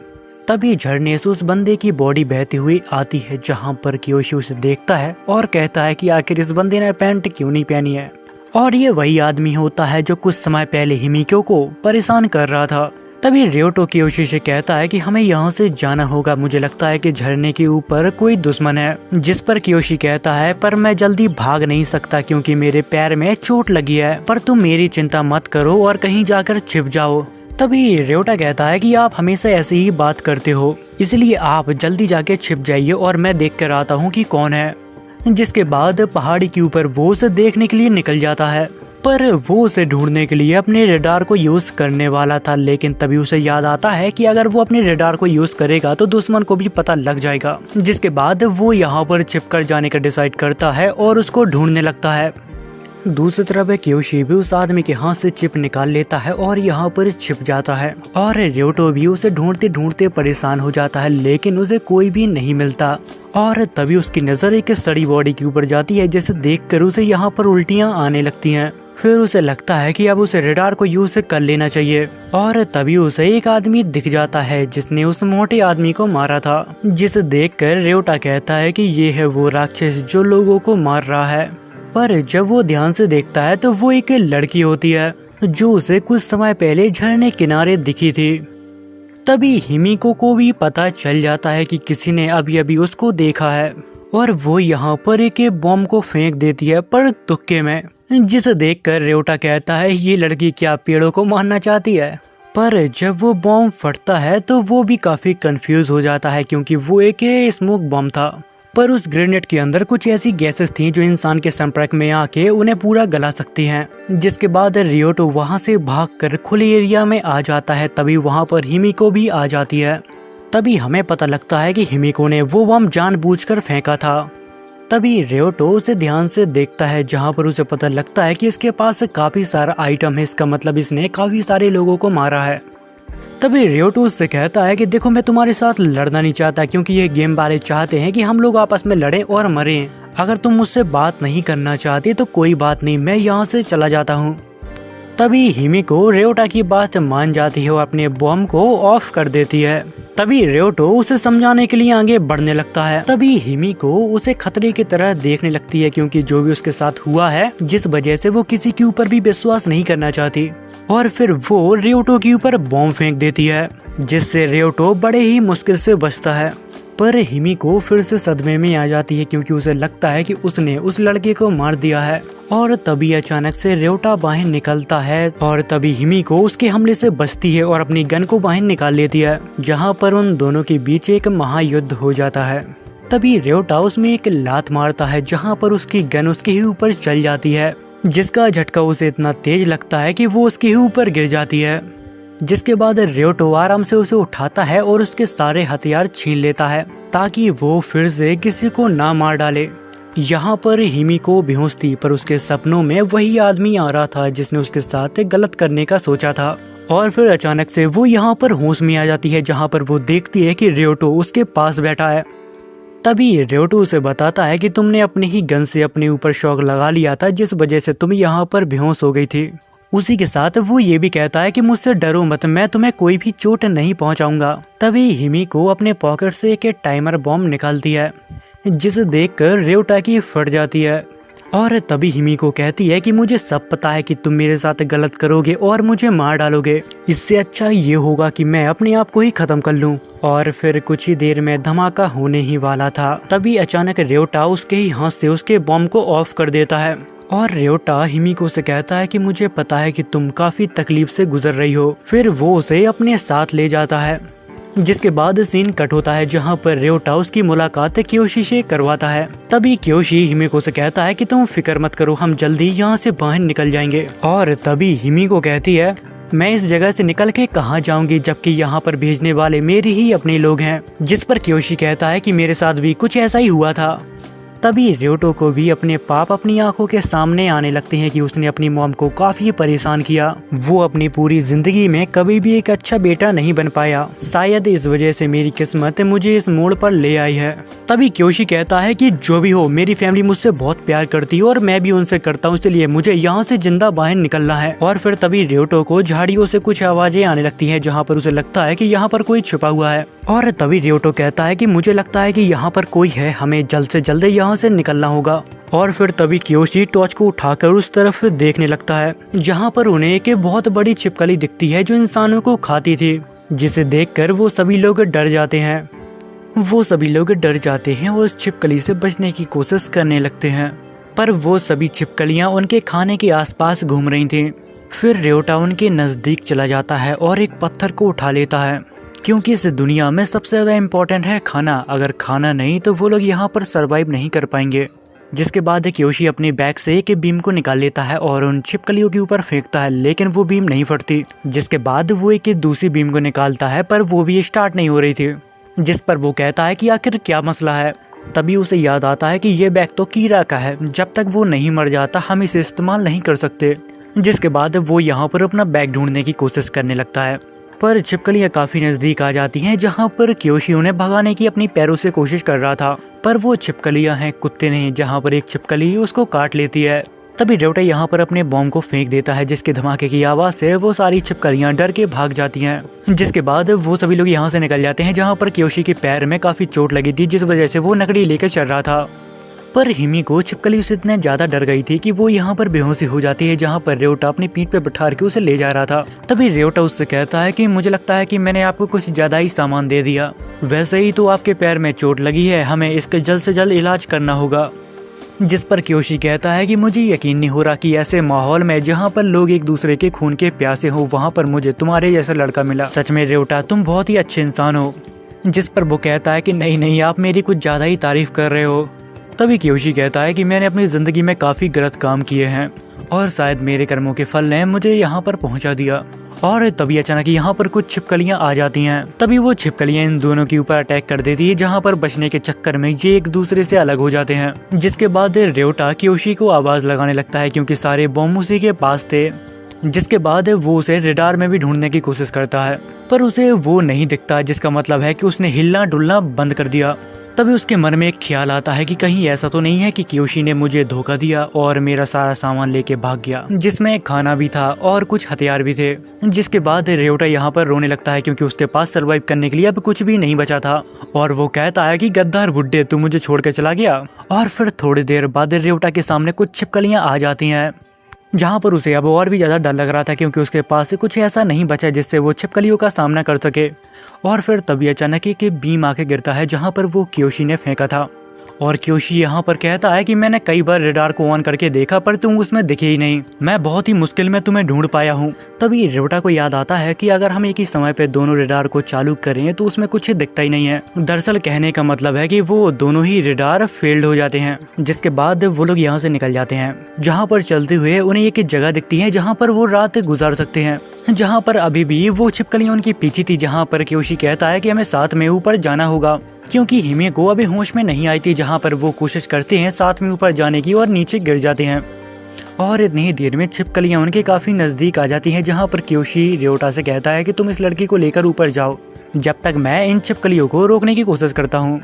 तभी झरने से उस बंदे की बॉडी बहती हुई आती है, जहाँ पर क्योशी उसे देखता है और कहता है कि आखिर इस बंदे ने पैंट क्यों नहीं पहनी है। और ये वही आदमी होता है जो कुछ समय पहले हिमेको को परेशान कर रहा था। तभी रियोटो क्योशी से कहता है कि हमें यहाँ से जाना होगा, मुझे लगता है कि झरने के ऊपर कोई दुश्मन है। जिस पर क्योशी कहता है पर मैं जल्दी भाग नहीं सकता क्योंकि मेरे पैर में चोट लगी है, पर तुम मेरी चिंता मत करो और कहीं जाकर छिप जाओ। तभी रियोटा कहता है कि आप हमेशा ऐसे ही बात करते हो, इसलिए आप जल्दी जाके छिप जाइए और मैं देख कर आता हूँ कि कौन है। जिसके बाद पहाड़ी के ऊपर वो उसे देखने के लिए निकल जाता है। पर वो उसे ढूंढने के लिए अपने रेडार को यूज करने वाला था, लेकिन तभी उसे याद आता है कि अगर वो अपने रेडार को यूज करेगा तो दुश्मन को भी पता लग जाएगा। जिसके बाद वो यहाँ पर छिप कर जाने का डिसाइड करता है और उसको ढूंढने लगता है। दूसरी तरफ क्योशी भी उस आदमी के हाथ से चिप निकाल लेता है और यहाँ पर छिप जाता है और रियोटो भी उसे ढूंढते ढूंढते परेशान हो जाता है, लेकिन उसे कोई भी नहीं मिलता। और तभी उसकी नजर एक सड़ी बॉडी के ऊपर जाती है, जिसे देखकर उसे यहाँ पर उल्टियाँ आने लगती हैं। फिर उसे लगता है कि अब उसे रेडार को यूज कर लेना चाहिए और तभी उसे एक आदमी दिख जाता है जिसने उस मोटे आदमी को मारा था। जिसे देखकर रियोटा कहता है कि ये है वो राक्षस जो लोगों को मार रहा है। पर जब वो ध्यान से देखता है तो वो एक लड़की होती है जो उसे कुछ समय पहले झरने किनारे दिखी थी। तभी हिमिको को भी पता चल जाता है कि किसी ने अभी अभी उसको देखा है और वो यहाँ पर एक बॉम्ब को फेंक देती है, पर तुक्के में। जिसे देखकर रियोटा कहता है ये लड़की क्या पेड़ों को मारना चाहती है। पर जब वो बॉम्ब फटता है तो वो भी काफी कंफ्यूज हो जाता है, क्योंकि वो एक स्मोक बॉम्ब था। पर उस ग्रेनेड के अंदर कुछ ऐसी गैसेस थी जो इंसान के संपर्क में आके उन्हें पूरा गला सकती हैं। जिसके बाद रियोटो वहां से भागकर खुले एरिया में आ जाता है। तभी वहां पर हिमिको भी आ जाती है। तभी हमें पता लगता है कि हिमिको ने वो बम जानबूझकर फेंका था। तभी रियोटो उसे ध्यान से देखता है, जहां पर उसे पता लगता है कि इसके पास काफी सारा आइटम है, इसका मतलब इसने काफी सारे लोगों को मारा है। तभी रियोटो उससे कहता है कि देखो मैं तुम्हारे साथ लड़ना नहीं चाहता, क्योंकि ये गेम वाले चाहते हैं कि हम लोग आपस में लड़ें और मरें। अगर तुम मुझसे बात नहीं करना चाहती तो कोई बात नहीं, मैं यहाँ से चला जाता हूँ। तभी हिमिको रियोटा की बात मान जाती है और अपने बॉम्ब को ऑफ कर देती है। तभी रियोटो उसे समझाने के लिए आगे बढ़ने लगता है। तभी हिमिको उसे खतरे की तरह देखने लगती है, क्योंकि जो भी उसके साथ हुआ है, जिस वजह से वो किसी के ऊपर भी विश्वास नहीं करना चाहती। और फिर वो रियोटो के ऊपर बॉम्ब फेंक देती है, जिससे रियोटो बड़े ही मुश्किल से बचता है। पर हिमिको फिर से सदमे में आ जाती है, क्योंकि उसे लगता है कि उसने उस लड़के को मार दिया है। और तभी अचानक से रियोटा बाहर निकलता है और तभी हिमिको उसके हमले से बचती है और अपनी गन को बाहर निकाल लेती है, जहां पर उन दोनों के बीच एक महायुद्ध हो जाता है। तभी रियोटा उसमें एक लात मारता है, जहां पर उसकी गन उसके ही ऊपर चल जाती है, जिसका झटका उसे इतना तेज लगता है कि वो उसके ही ऊपर गिर जाती है। जिसके बाद रियोटो आराम से उसे उठाता है और उसके सारे हथियार छीन लेता है, ताकि वो फिर से किसी को ना मार डाले। यहाँ पर हिमिको बेहोश थी, पर उसके सपनों में वही आदमी आ रहा था जिसने उसके साथ गलत करने का सोचा था। और फिर अचानक से वो यहाँ पर होश में आ जाती है, जहाँ पर वो देखती है कि रियोटो उसके पास बैठा है। तभी रियोटो उसे बताता है कि तुमने अपने ही गन से अपने ऊपर शॉक लगा लिया था, जिस वजह से तुम यहाँ पर बेहोश हो गई थी। उसी के साथ वो ये भी कहता है कि मुझसे डरो मत, मैं तुम्हें कोई भी चोट नहीं पहुंचाऊंगा। तभी हिमिको अपने पॉकेट से एक टाइमर बॉम्ब निकालती है, जिसे देखकर रियोटा की फट जाती है। और तभी हिमिको कहती है कि मुझे सब पता है कि तुम मेरे साथ गलत करोगे और मुझे मार डालोगे। इससे अच्छा ये होगा कि मैं अपने आप को ही खत्म कर लूं। और फिर कुछ ही देर में धमाका होने ही वाला था। तभी अचानक रियोटा उसके ही हाथ से उसके बॉम्ब को ऑफ कर देता है और रियोटा हिमिको से कहता है कि मुझे पता है कि तुम काफी तकलीफ से गुजर रही हो। फिर वो उसे अपने साथ ले जाता है। जिसके बाद सीन कट होता है, जहां पर रियोटा उसकी मुलाकात क्योशी से करवाता है। तभी क्योशी हिमिको से कहता है कि तुम फिक्र मत करो, हम जल्दी यहाँ से बाहर निकल जाएंगे। और तभी हिमिको कहती है मैं इस जगह से निकल के कहाँ जाऊंगी, जबकि यहाँ पर भेजने वाले मेरे ही अपने लोग हैं। जिस पर क्योशी कहता है कि मेरे साथ भी कुछ ऐसा ही हुआ था। तभी रियोटो को भी अपने पाप अपनी आंखों के सामने आने लगते हैं कि उसने अपनी मॉम को काफी परेशान किया। वो अपनी पूरी जिंदगी में कभी भी एक अच्छा बेटा नहीं बन पाया। शायद इस वजह से मेरी किस्मत मुझे इस मोड़ पर ले आई है। तभी क्योशी कहता है कि जो भी हो, मेरी फैमिली मुझसे बहुत प्यार करती है और मैं भी उनसे करता हूँ, इसलिए मुझे यहाँ से जिंदा बाहर निकलना है। और फिर तभी रियोटो को झाड़ियों से कुछ आवाजें आने लगती है, जहाँ पर उसे लगता है कि यहाँ पर कोई छुपा हुआ है। और तभी रियोटो कहता है कि मुझे लगता है कि यहाँ पर कोई है, हमें जल्द से जल्द यहाँ से निकलना होगा। और फिर तभी क्योशी टॉर्च को उठाकर उस तरफ देखने लगता है, जहाँ पर उन्हें एक बहुत बड़ी छिपकली दिखती है जो इंसानों को खाती थी, जिसे देखकर वो सभी लोग डर जाते हैं। वो सभी लोग डर जाते हैं और उस छिपकली से बचने की कोशिश करने लगते हैं, पर वो सभी छिपकलियाँ उनके खाने के आसपास घूम रही थीं। फिर रियोटा उनके नज़दीक चला जाता है और एक पत्थर को उठा लेता है, क्योंकि इस दुनिया में सबसे ज़्यादा इम्पोर्टेंट है खाना। अगर खाना नहीं तो वो लोग यहाँ पर सरवाइव नहीं कर पाएंगे। जिसके बाद क्योशी अपने बैग से एक बीम को निकाल लेता है और उन छिपकलियों के ऊपर फेंकता है, लेकिन वो बीम नहीं फटती। जिसके बाद वो एक दूसरी बीम को निकालता है पर वो भी स्टार्ट नहीं हो रही थी, जिस पर वो कहता है कि आखिर क्या मसला है। तभी उसे याद आता है कि ये बैग तो कीरा का है, जब तक वो नहीं मर जाता हम इसे इस्तेमाल नहीं कर सकते। जिसके बाद वो यहाँ पर अपना बैग ढूंढने की कोशिश करने लगता है, पर छिपकलियाँ काफी नजदीक आ जाती हैं, जहाँ पर क्योशी उन्हें भगाने की अपनी पैरों से कोशिश कर रहा था, पर वो छिपकलियाँ हैं कुत्ते नहीं, जहाँ पर एक छिपकली उसको काट लेती है। तभी रेवटा यहाँ पर अपने बॉम्ब को फेंक देता है, जिसके धमाके की आवाज से वो सारी छिपकलियाँ डर के भाग जाती हैं। जिसके बाद वो सभी लोग यहाँ से निकल जाते हैं, जहाँ पर क्योशी के पैर में काफी चोट लगी थी, जिस वजह से वो लकड़ी लेकर चल रहा था। पर हिमी को छिपकली उससे इतने ज्यादा डर गई थी कि वो यहाँ पर बेहोशी हो जाती है, जहाँ पर रेवटा अपनी पीठ पे बिठार के उसे ले जा रहा था। तभी रेवटा उससे कहता है कि मुझे लगता है कि मैंने आपको कुछ ज्यादा ही सामान दे दिया, वैसे ही तो आपके पैर में चोट लगी है, हमें इसका जल्द से जल्द इलाज करना होगा। जिस पर क्योशी कहता है कि मुझे यकीन नहीं हो रहा कि ऐसे माहौल में जहाँ पर लोग एक दूसरे के खून के प्यासे हो, वहाँ पर मुझे तुम्हारे जैसा लड़का मिला। सच में रेवटा तुम बहुत ही अच्छे इंसान हो। जिस पर वो कहता है कि नहीं नहीं, आप मेरी कुछ ज्यादा ही तारीफ कर रहे हो। तभी क्योशी कहता है कि मैंने अपनी जिंदगी में काफी गलत काम किए हैं और शायद मेरे कर्मों के फल ने मुझे यहाँ पर पहुँचा दिया। और तभी अचानक यहाँ पर कुछ छिपकलियाँ आ जाती हैं। तभी वो छिपकलियाँ इन दोनों के ऊपर अटैक कर देती है, जहाँ पर बचने के चक्कर में ये एक दूसरे से अलग हो जाते हैं। जिसके बाद रेवटा क्योशी को आवाज लगाने लगता है, क्योंकि सारे बॉम्ब उसी के पास थे। जिसके बाद वो उसे रडार में भी ढूंढने की कोशिश करता है, पर उसे वो नहीं दिखता, जिसका मतलब है कि उसने हिलना डुलना बंद कर दिया। तभी उसके मन में एक ख्याल आता है कि कहीं ऐसा तो नहीं है कि क्योशी ने मुझे धोखा दिया और मेरा सारा सामान लेके भाग गया, जिसमें खाना भी था और कुछ हथियार भी थे। जिसके बाद रेवटा यहाँ पर रोने लगता है, क्योंकि उसके पास सरवाइव करने के लिए अब कुछ भी नहीं बचा था। और वो कहता है कि गद्दार बुड्ढे, तू मुझे छोड़ के चला गया। और फिर थोड़ी देर बाद रेवटा के सामने कुछ छिपकलियाँ आ जाती हैं, जहाँ पर उसे अब और भी ज़्यादा डर लग रहा था, क्योंकि उसके पास कुछ ऐसा नहीं बचा जिससे वो छिपकलियों का सामना कर सके। और फिर तभी अचानक एक बीम आके गिरता है, जहाँ पर वो क्योशी ने फेंका था। और क्योशी यहाँ पर कहता है कि मैंने कई बार रडार को ऑन करके देखा, पर तुम उसमें दिखे ही नहीं। मैं बहुत ही मुश्किल में तुम्हें ढूंढ पाया हूँ। तभी रेवटा को याद आता है कि अगर हम एक ही समय पे दोनों रडार को चालू करें तो उसमें कुछ दिखता ही नहीं है। दरअसल कहने का मतलब है कि वो दोनों ही रडार फेल्ड हो जाते हैं। जिसके बाद वो लोग यहाँ से निकल जाते हैं, जहाँ पर चलते हुए उन्हें एक जगह दिखती है जहाँ पर वो रात गुजार सकते हैं, जहाँ पर अभी भी वो छिपकलियाँ उनके पीछे थी। जहाँ पर क्योशी कहता है कि हमें साथ में ऊपर जाना होगा, क्योंकि हिमे को अभी होश में नहीं आई थी। जहाँ पर वो कोशिश करते हैं साथ में ऊपर जाने की और नीचे गिर जाते हैं। और इतनी ही देर में छिपकलियाँ उनके काफी नजदीक आ जाती हैं, जहाँ पर क्योशी रेवटा से कहता है कि तुम इस लड़की को लेकर ऊपर जाओ, जब तक मैं इन छिपकलियों को रोकने की कोशिश करता हूँ।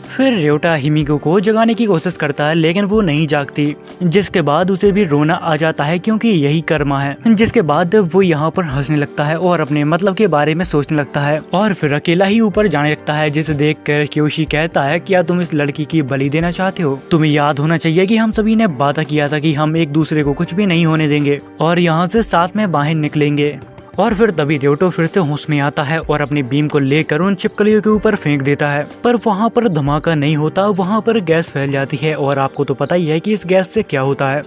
फिर रेवटा हिमिको को जगाने की कोशिश करता है, लेकिन वो नहीं जागती। जिसके बाद उसे भी रोना आ जाता है, क्योंकि यही कर्मा है। जिसके बाद वो यहाँ पर हंसने लगता है और अपने मतलब के बारे में सोचने लगता है, और फिर अकेला ही ऊपर जाने लगता है। जिसे देखकर क्योशी कहता है, क्या तुम इस लड़की की बलि देना चाहते हो? तुम्हें याद होना चाहिए कि हम सभी ने वादा किया था कि हम एक दूसरे को कुछ भी नहीं होने देंगे और यहाँ से साथ में बाहर निकलेंगे। और फिर तभी रेवटा फिर से होश में आता है और अपनी बीम को लेकर उन छिपकलियों के ऊपर फेंक देता है, पर वहाँ पर धमाका नहीं होता, वहाँ पर गैस फैल जाती है। और आपको तो पता ही है कि इस गैस से क्या होता है।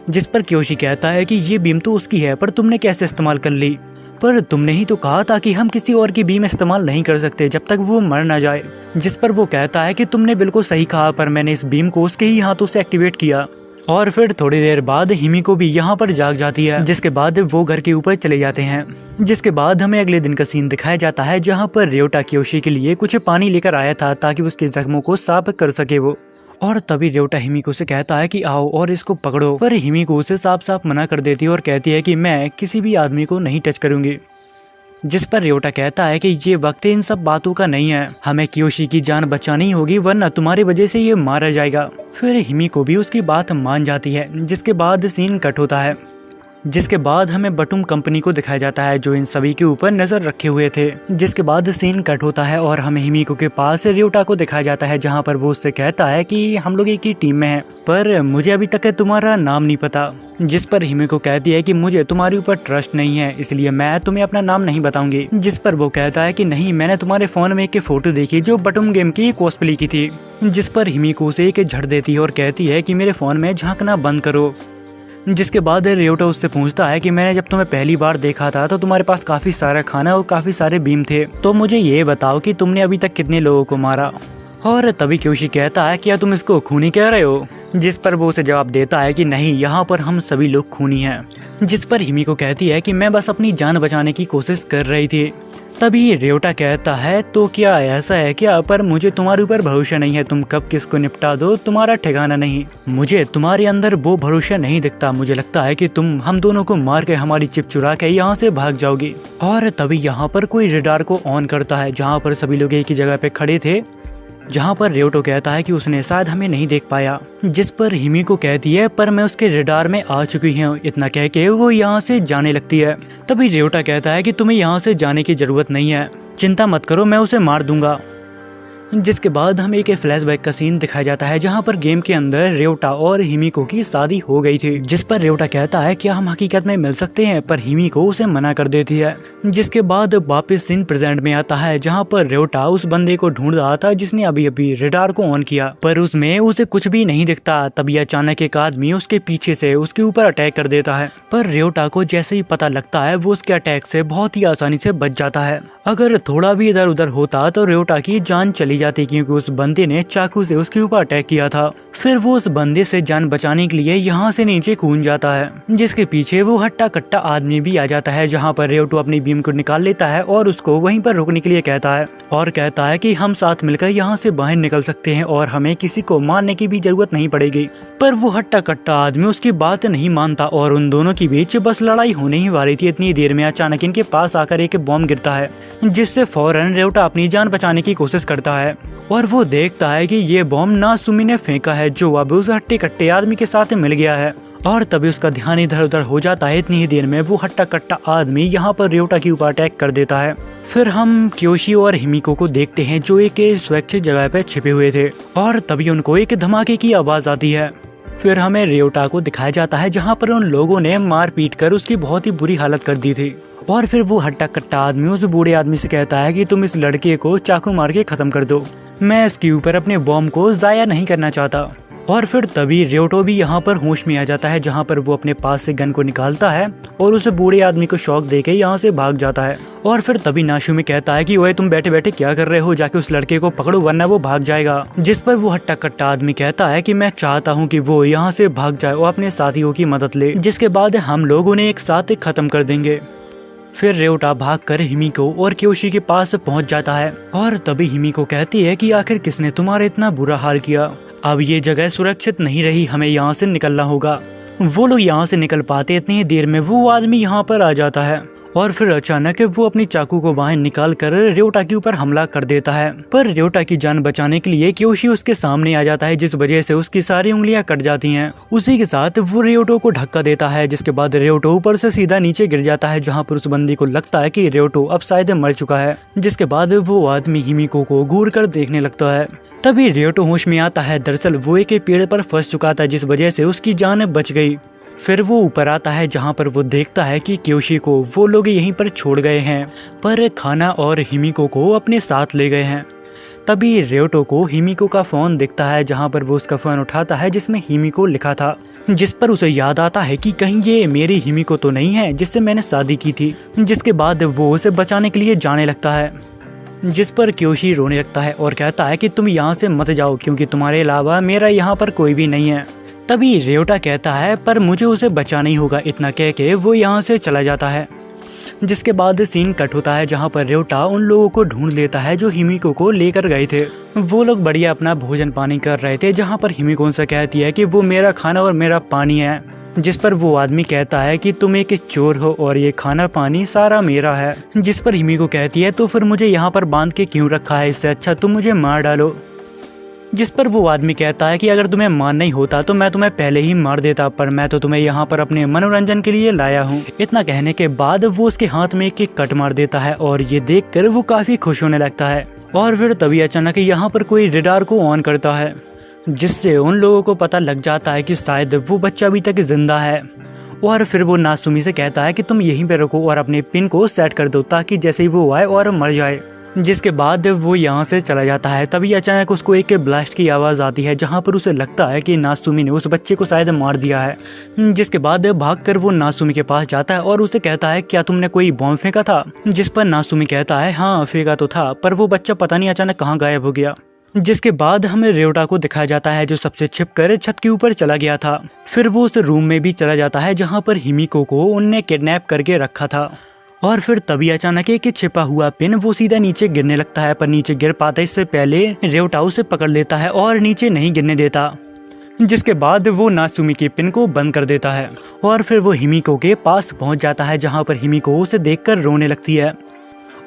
जिस पर क्योशी कहता है कि ये बीम तो उसकी है, पर तुमने कैसे इस्तेमाल कर ली? पर तुमने ही तो कहा था कि हम किसी और की बीम इस्तेमाल नहीं कर सकते जब तक वो मर न जाए। जिस पर वो कहता है कि तुमने बिल्कुल सही कहा, पर मैंने इस बीम को उसके ही हाथों से एक्टिवेट किया। और फिर थोड़ी देर बाद हिमिको भी यहाँ पर जाग जाती है, जिसके बाद वो घर के ऊपर चले जाते हैं। जिसके बाद हमें अगले दिन का सीन दिखाया जाता है, जहाँ पर रेवटा क्योशी के लिए कुछ पानी लेकर आया था ताकि उसके जख्मों को साफ कर सके वो। और तभी रेवटा हिमिको से कहता है कि आओ और इसको पकड़ो, पर हिमिको उसे साफ साफ मना कर देती है और कहती है कि मैं किसी भी आदमी को नहीं टच करूंगी। जिस पर रेवटा कहता है कि ये वक्त इन सब बातों का नहीं है, हमें क्योशी की जान बचानी होगी, वरना तुम्हारी वजह से ये मारा जाएगा। फिर हिमिको भी उसकी बात मान जाती है। जिसके बाद सीन कट होता है, जिसके बाद हमें बटुम कंपनी को दिखाया जाता है, जो इन सभी के ऊपर नजर रखे हुए थे। जिसके बाद सीन कट होता है और हमें हिमिको के पास रेवटा को दिखाया जाता है, जहाँ पर वो उससे कहता है कि हम लोग एक ही टीम में हैं, पर मुझे अभी तक तुम्हारा नाम नहीं पता। जिस पर हिमिको कहती है कि मुझे तुम्हारे ऊपर ट्रस्ट नहीं है, इसलिए मैं तुम्हें अपना नाम नहीं बताऊंगी। जिस पर वो कहता है कि नहीं, मैंने तुम्हारे फोन में एक फोटो देखी जो बटुम गेम की कॉस्प्ले की थी। जिस पर हिमिको उसे एक झड़ देती है और कहती है कि मेरे फोन में झांकना बंद करो। जिसके बाद रेवटा उससे पूछता है कि मैंने जब तुम्हें पहली बार देखा था तो तुम्हारे पास काफी सारा खाना और काफी सारे बीम थे, तो मुझे ये बताओ कि तुमने अभी तक कितने लोगों को मारा? और तभी क्योशी कहता है क्या तुम इसको खूनी कह रहे हो, जिस पर वो उसे जवाब देता है कि नहीं, यहाँ पर हम सभी लोग खूनी हैं। जिस पर हिमिको कहती है कि मैं बस अपनी जान बचाने की कोशिश कर रही थी। तभी रेवटा कहता है तो क्या ऐसा है क्या, पर मुझे तुम्हारे ऊपर भरोसा नहीं है, तुम कब किसको निपटा दो तुम्हारा ठिकाना नहीं। मुझे तुम्हारे अंदर वो भरोसा नहीं दिखता, मुझे लगता है कि तुम हम दोनों को मार के हमारी चिप चुरा के यहाँ से भाग जाओगी। और तभी यहाँ पर कोई रेडार को ऑन करता है जहाँ पर सभी लोग एक ही जगह पे खड़े थे, जहाँ पर रेवटो कहता है कि उसने शायद हमें नहीं देख पाया। जिस पर हिमिको कहती है पर मैं उसके रेडार में आ चुकी हूँ। इतना कह के वो यहाँ से जाने लगती है। तभी रेवटा कहता है कि तुम्हें यहाँ से जाने की जरूरत नहीं है, चिंता मत करो, मैं उसे मार दूंगा। जिसके बाद हमें एक फ्लैशबैक का सीन दिखाया जाता है जहां पर गेम के अंदर रेवटा और हिमिको की शादी हो गई थी। जिस पर रेवटा कहता है क्या हम हकीकत में मिल सकते हैं, पर हिमिको उसे मना कर देती है। जिसके बाद वापस सीन प्रेजेंट में आता है जहां पर रेवटा उस बंदे को ढूंढ रहा था जिसने अभी अभी रेडार को ऑन किया, पर उसमें उसे कुछ भी नहीं दिखता। तभी अचानक एक आदमी उसके पीछे से उसके ऊपर अटैक कर देता है, पर रेवटा को जैसे ही पता लगता है वो उसके अटैक से बहुत ही आसानी से बच जाता है। अगर थोड़ा भी इधर उधर होता तो रेवटा की जान चली जाती, क्योंकि उस बंदे ने चाकू से उसके ऊपर अटैक किया था। फिर वो उस बंदे से जान बचाने के लिए यहाँ से नीचे कूद जाता है, जिसके पीछे वो हट्टा कट्टा आदमी भी आ जाता है, जहाँ पर रेवटो अपनी बीम को निकाल लेता है और उसको वहीं पर रुकने के लिए कहता है और कहता है कि हम साथ मिलकर यहाँ से बाहर निकल सकते हैं और हमें किसी को मारने की भी जरूरत नहीं पड़ेगी। पर वो हट्टा कट्टा आदमी उसकी बात नहीं मानता और उन दोनों के बीच बस लड़ाई होने ही वाली थी। इतनी देर में अचानक इनके पास आकर एक बॉम्ब गिरता है, जिससे फौरन रेवटा अपनी जान बचाने की कोशिश करता है और वो देखता है कि ये बॉम्ब नासुमी ने फेंका है, जो अब उस हट्टे कट्टे आदमी के साथ मिल गया है। और तभी उसका ध्यान इधर उधर हो जाता है। इतनी ही देर में वो हट्टा कट्टा आदमी यहाँ पर रेवटा के ऊपर अटैक कर देता है। फिर हम क्योशी और हिमिको को देखते हैं जो एक सुरक्षित जगह पे छिपे हुए थे और तभी उनको एक धमाके की आवाज आती है। फिर हमें रेवटा को दिखाया जाता है जहाँ पर उन लोगों ने मार पीट कर उसकी बहुत ही बुरी हालत कर दी थी। और फिर वो हट्टा कट्टा आदमी उस बूढ़े आदमी से कहता है कि तुम इस लड़के को चाकू मार के खत्म कर दो, मैं इसके ऊपर अपने बॉम्ब को जाया नहीं करना चाहता। और फिर तभी रेवटो भी यहाँ पर होश में आ जाता है, जहाँ पर वो अपने पास से गन को निकालता है और उस बूढ़े आदमी को शॉक देके यहाँ से भाग जाता है। और फिर तभी नासुमी कहता है कि ओए तुम बैठे बैठे क्या कर रहे हो, जाके उस लड़के को पकड़ो वरना वो भाग जाएगा। जिस पर वो हट्टा कट्टा आदमी कहता है कि मैं चाहता हूँ कि वो यहाँ से भाग जाए और अपने साथियों की मदद ले, जिसके बाद हम लोग उन्हें एक साथ खत्म कर देंगे। फिर रेवटा भागकर हिमिको और क्योशी के पास पहुंच जाता है और तभी हिमिको कहती है कि आखिर किसने तुम्हारा इतना बुरा हाल किया, अब ये जगह सुरक्षित नहीं रही, हमें यहाँ से निकलना होगा। वो लोग यहाँ से निकल पाते इतनी ही देर में वो आदमी यहाँ पर आ जाता है और फिर अचानक वो अपनी चाकू को बाहर निकाल कर रेवटा के ऊपर हमला कर देता है। पर रेवटा की जान बचाने के लिए क्योशी उसके सामने आ जाता है, जिस वजह से उसकी सारी उंगलियां कट जाती हैं। उसी के साथ वो रेवटो को धक्का देता है, जिसके बाद रेवटो ऊपर से सीधा नीचे गिर जाता है, जहाँ पर उस बंदी को लगता है कि रेवटो अब शायद मर चुका है। जिसके बाद वो आदमी हिमिको को घूर कर देखने लगता है। तभी रेवटो होश में आता है, दरअसल वो एक पेड़ पर फंस चुका था, जिस वजह से उसकी जान बच गई। फिर वो ऊपर आता है जहाँ पर वो देखता है कि क्योशी को वो लोग यहीं पर छोड़ गए हैं, पर खाना और हिमिको को अपने साथ ले गए हैं। तभी रेवटो को हिमिको का फोन दिखता है, जहाँ पर वो उसका फोन उठाता है जिसमें हिमिको लिखा था, जिस पर उसे याद आता है कि कहीं ये मेरी हिमिको तो नहीं है जिससे मैंने शादी की थी। जिसके बाद वो उसे बचाने के लिए जाने लगता है, जिस पर क्योशी रोने लगता है और कहता है कि तुम यहाँ से मत जाओ, क्योंकि तुम्हारे अलावा मेरा यहाँ पर कोई भी नहीं है। तभी रेवटा कहता है पर मुझे उसे बचाना ही होगा। इतना कह के वो यहाँ से चला जाता है। जिसके बाद सीन कट होता है जहाँ पर रेवटा उन लोगों को ढूंढ लेता है जो हिमिको को लेकर गए थे। वो लोग बढ़िया अपना भोजन पानी कर रहे थे, जहाँ पर हिमिको उनसे कहती है कि वो मेरा खाना और मेरा पानी है। जिस पर वो आदमी कहता है कि तुम एक चोर हो और ये खाना पानी सारा मेरा है। जिस पर हिमिको कहती है तो फिर मुझे यहाँ पर बांध के क्यों रखा है, इससे अच्छा तुम मुझे मार डालो। जिस पर वो आदमी कहता है कि अगर तुम्हें मारना ही होता तो मैं तुम्हें पहले ही मार देता, पर मैं तो तुम्हें यहाँ पर अपने मनोरंजन के लिए लाया हूँ। इतना कहने के बाद वो उसके हाथ में एक कट मार देता है और ये देखकर वो काफी खुश होने लगता है। और फिर तभी अचानक यहाँ पर कोई रेडार को ऑन करता है, जिससे उन लोगों को पता लग जाता है कि शायद वो बच्चा अभी तक जिंदा है। और फिर वो नासुमी से कहता है कि तुम यहीं पे रुको और अपने पिन को सेट कर दो, ताकि जैसे ही वो आए और मर जाए। जिसके बाद वो यहाँ से चला जाता है। तभी अचानक उसको एक ब्लास्ट की आवाज़ आती है, जहाँ पर उसे लगता है कि नासुमी ने उस बच्चे को शायद मार दिया है। जिसके बाद भागकर वो नासुमी के पास जाता है और उसे कहता है क्या तुमने कोई बॉम्ब फेंका था। जिस पर नासुमी कहता है हाँ फेंका तो था, पर वो बच्चा पता नहीं अचानक कहाँ गायब हो गया। जिसके बाद हमें रेवटा को दिखाया जाता है जो सबसे छिपकर छत के ऊपर चला गया था। फिर वो उस रूम में भी चला जाता है जहाँ पर हिमिको को उनने किडनैप करके रखा था। और फिर तभी अचानक एक छिपा हुआ पिन वो सीधा नीचे गिरने लगता है, पर नीचे गिर पाता इससे पहले रेवटा उसे पकड़ लेता है और नीचे नहीं गिरने देता। जिसके बाद वो नासुमी के पिन को बंद कर देता है और फिर वो हिमिको के पास पहुंच जाता है जहां पर हिमिको उसे देखकर रोने लगती है।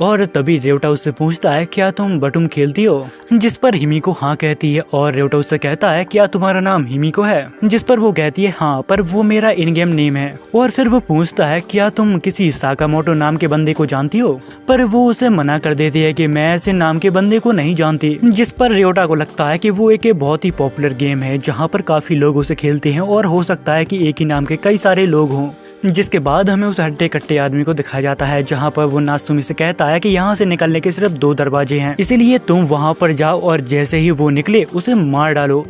और तभी रेवटा उससे पूछता है क्या तुम बटुम खेलती हो, जिस पर हिमिको हाँ कहती है। और रेवटा उससे कहता है क्या तुम्हारा नाम हिमिको है, जिस पर वो कहती है हाँ, पर वो मेरा इन गेम नेम है। और फिर वो पूछता है क्या तुम किसी साकामोटो नाम के बंदे को जानती हो, पर वो उसे मना कर देती है कि मैं ऐसे नाम के बंदे को नहीं जानती। जिस पर रेवटा को लगता है कि वो एक बहुत ही पॉपुलर गेम है जहाँ पर काफी लोग उसे खेलते हैं और हो सकता है कि एक ही नाम के कई सारे लोग हों। जिसके बाद हमें उस हट्टे कट्टे आदमी को दिखाया जाता है जहाँ पर वो नासुमी से कहता है कि यहाँ से निकलने के सिर्फ 2 दरवाजे हैं, इसीलिए तुम वहाँ पर जाओ और जैसे ही वो निकले उसे मार डालो।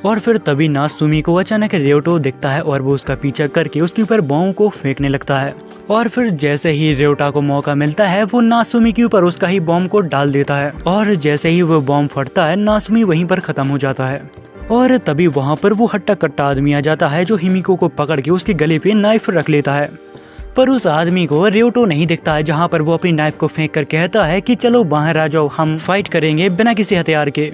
और फिर तभी नासुमी को अचानक रेवटो दिखता है और वो उसका पीछा करके उसके ऊपर बॉम्ब को फेंकने लगता है। और फिर जैसे ही रेवटा को मौका मिलता है वो नासुमी के ऊपर उसका ही बॉम्ब को डाल देता है और जैसे ही वो बॉम्ब फटता है नासुमी वहीं पर खत्म हो जाता है। और तभी वहाँ पर वो हट्टा कट्टा आदमी आ जाता है जो हिमिको को पकड़ के उसके गले पे नाइफ रख लेता है, पर उस आदमी को रेवटो नहीं दिखता है जहाँ पर वो अपनी नाइफ को फेंक कर कहता है कि चलो बाहर आ जाओ, हम फाइट करेंगे बिना किसी हथियार के।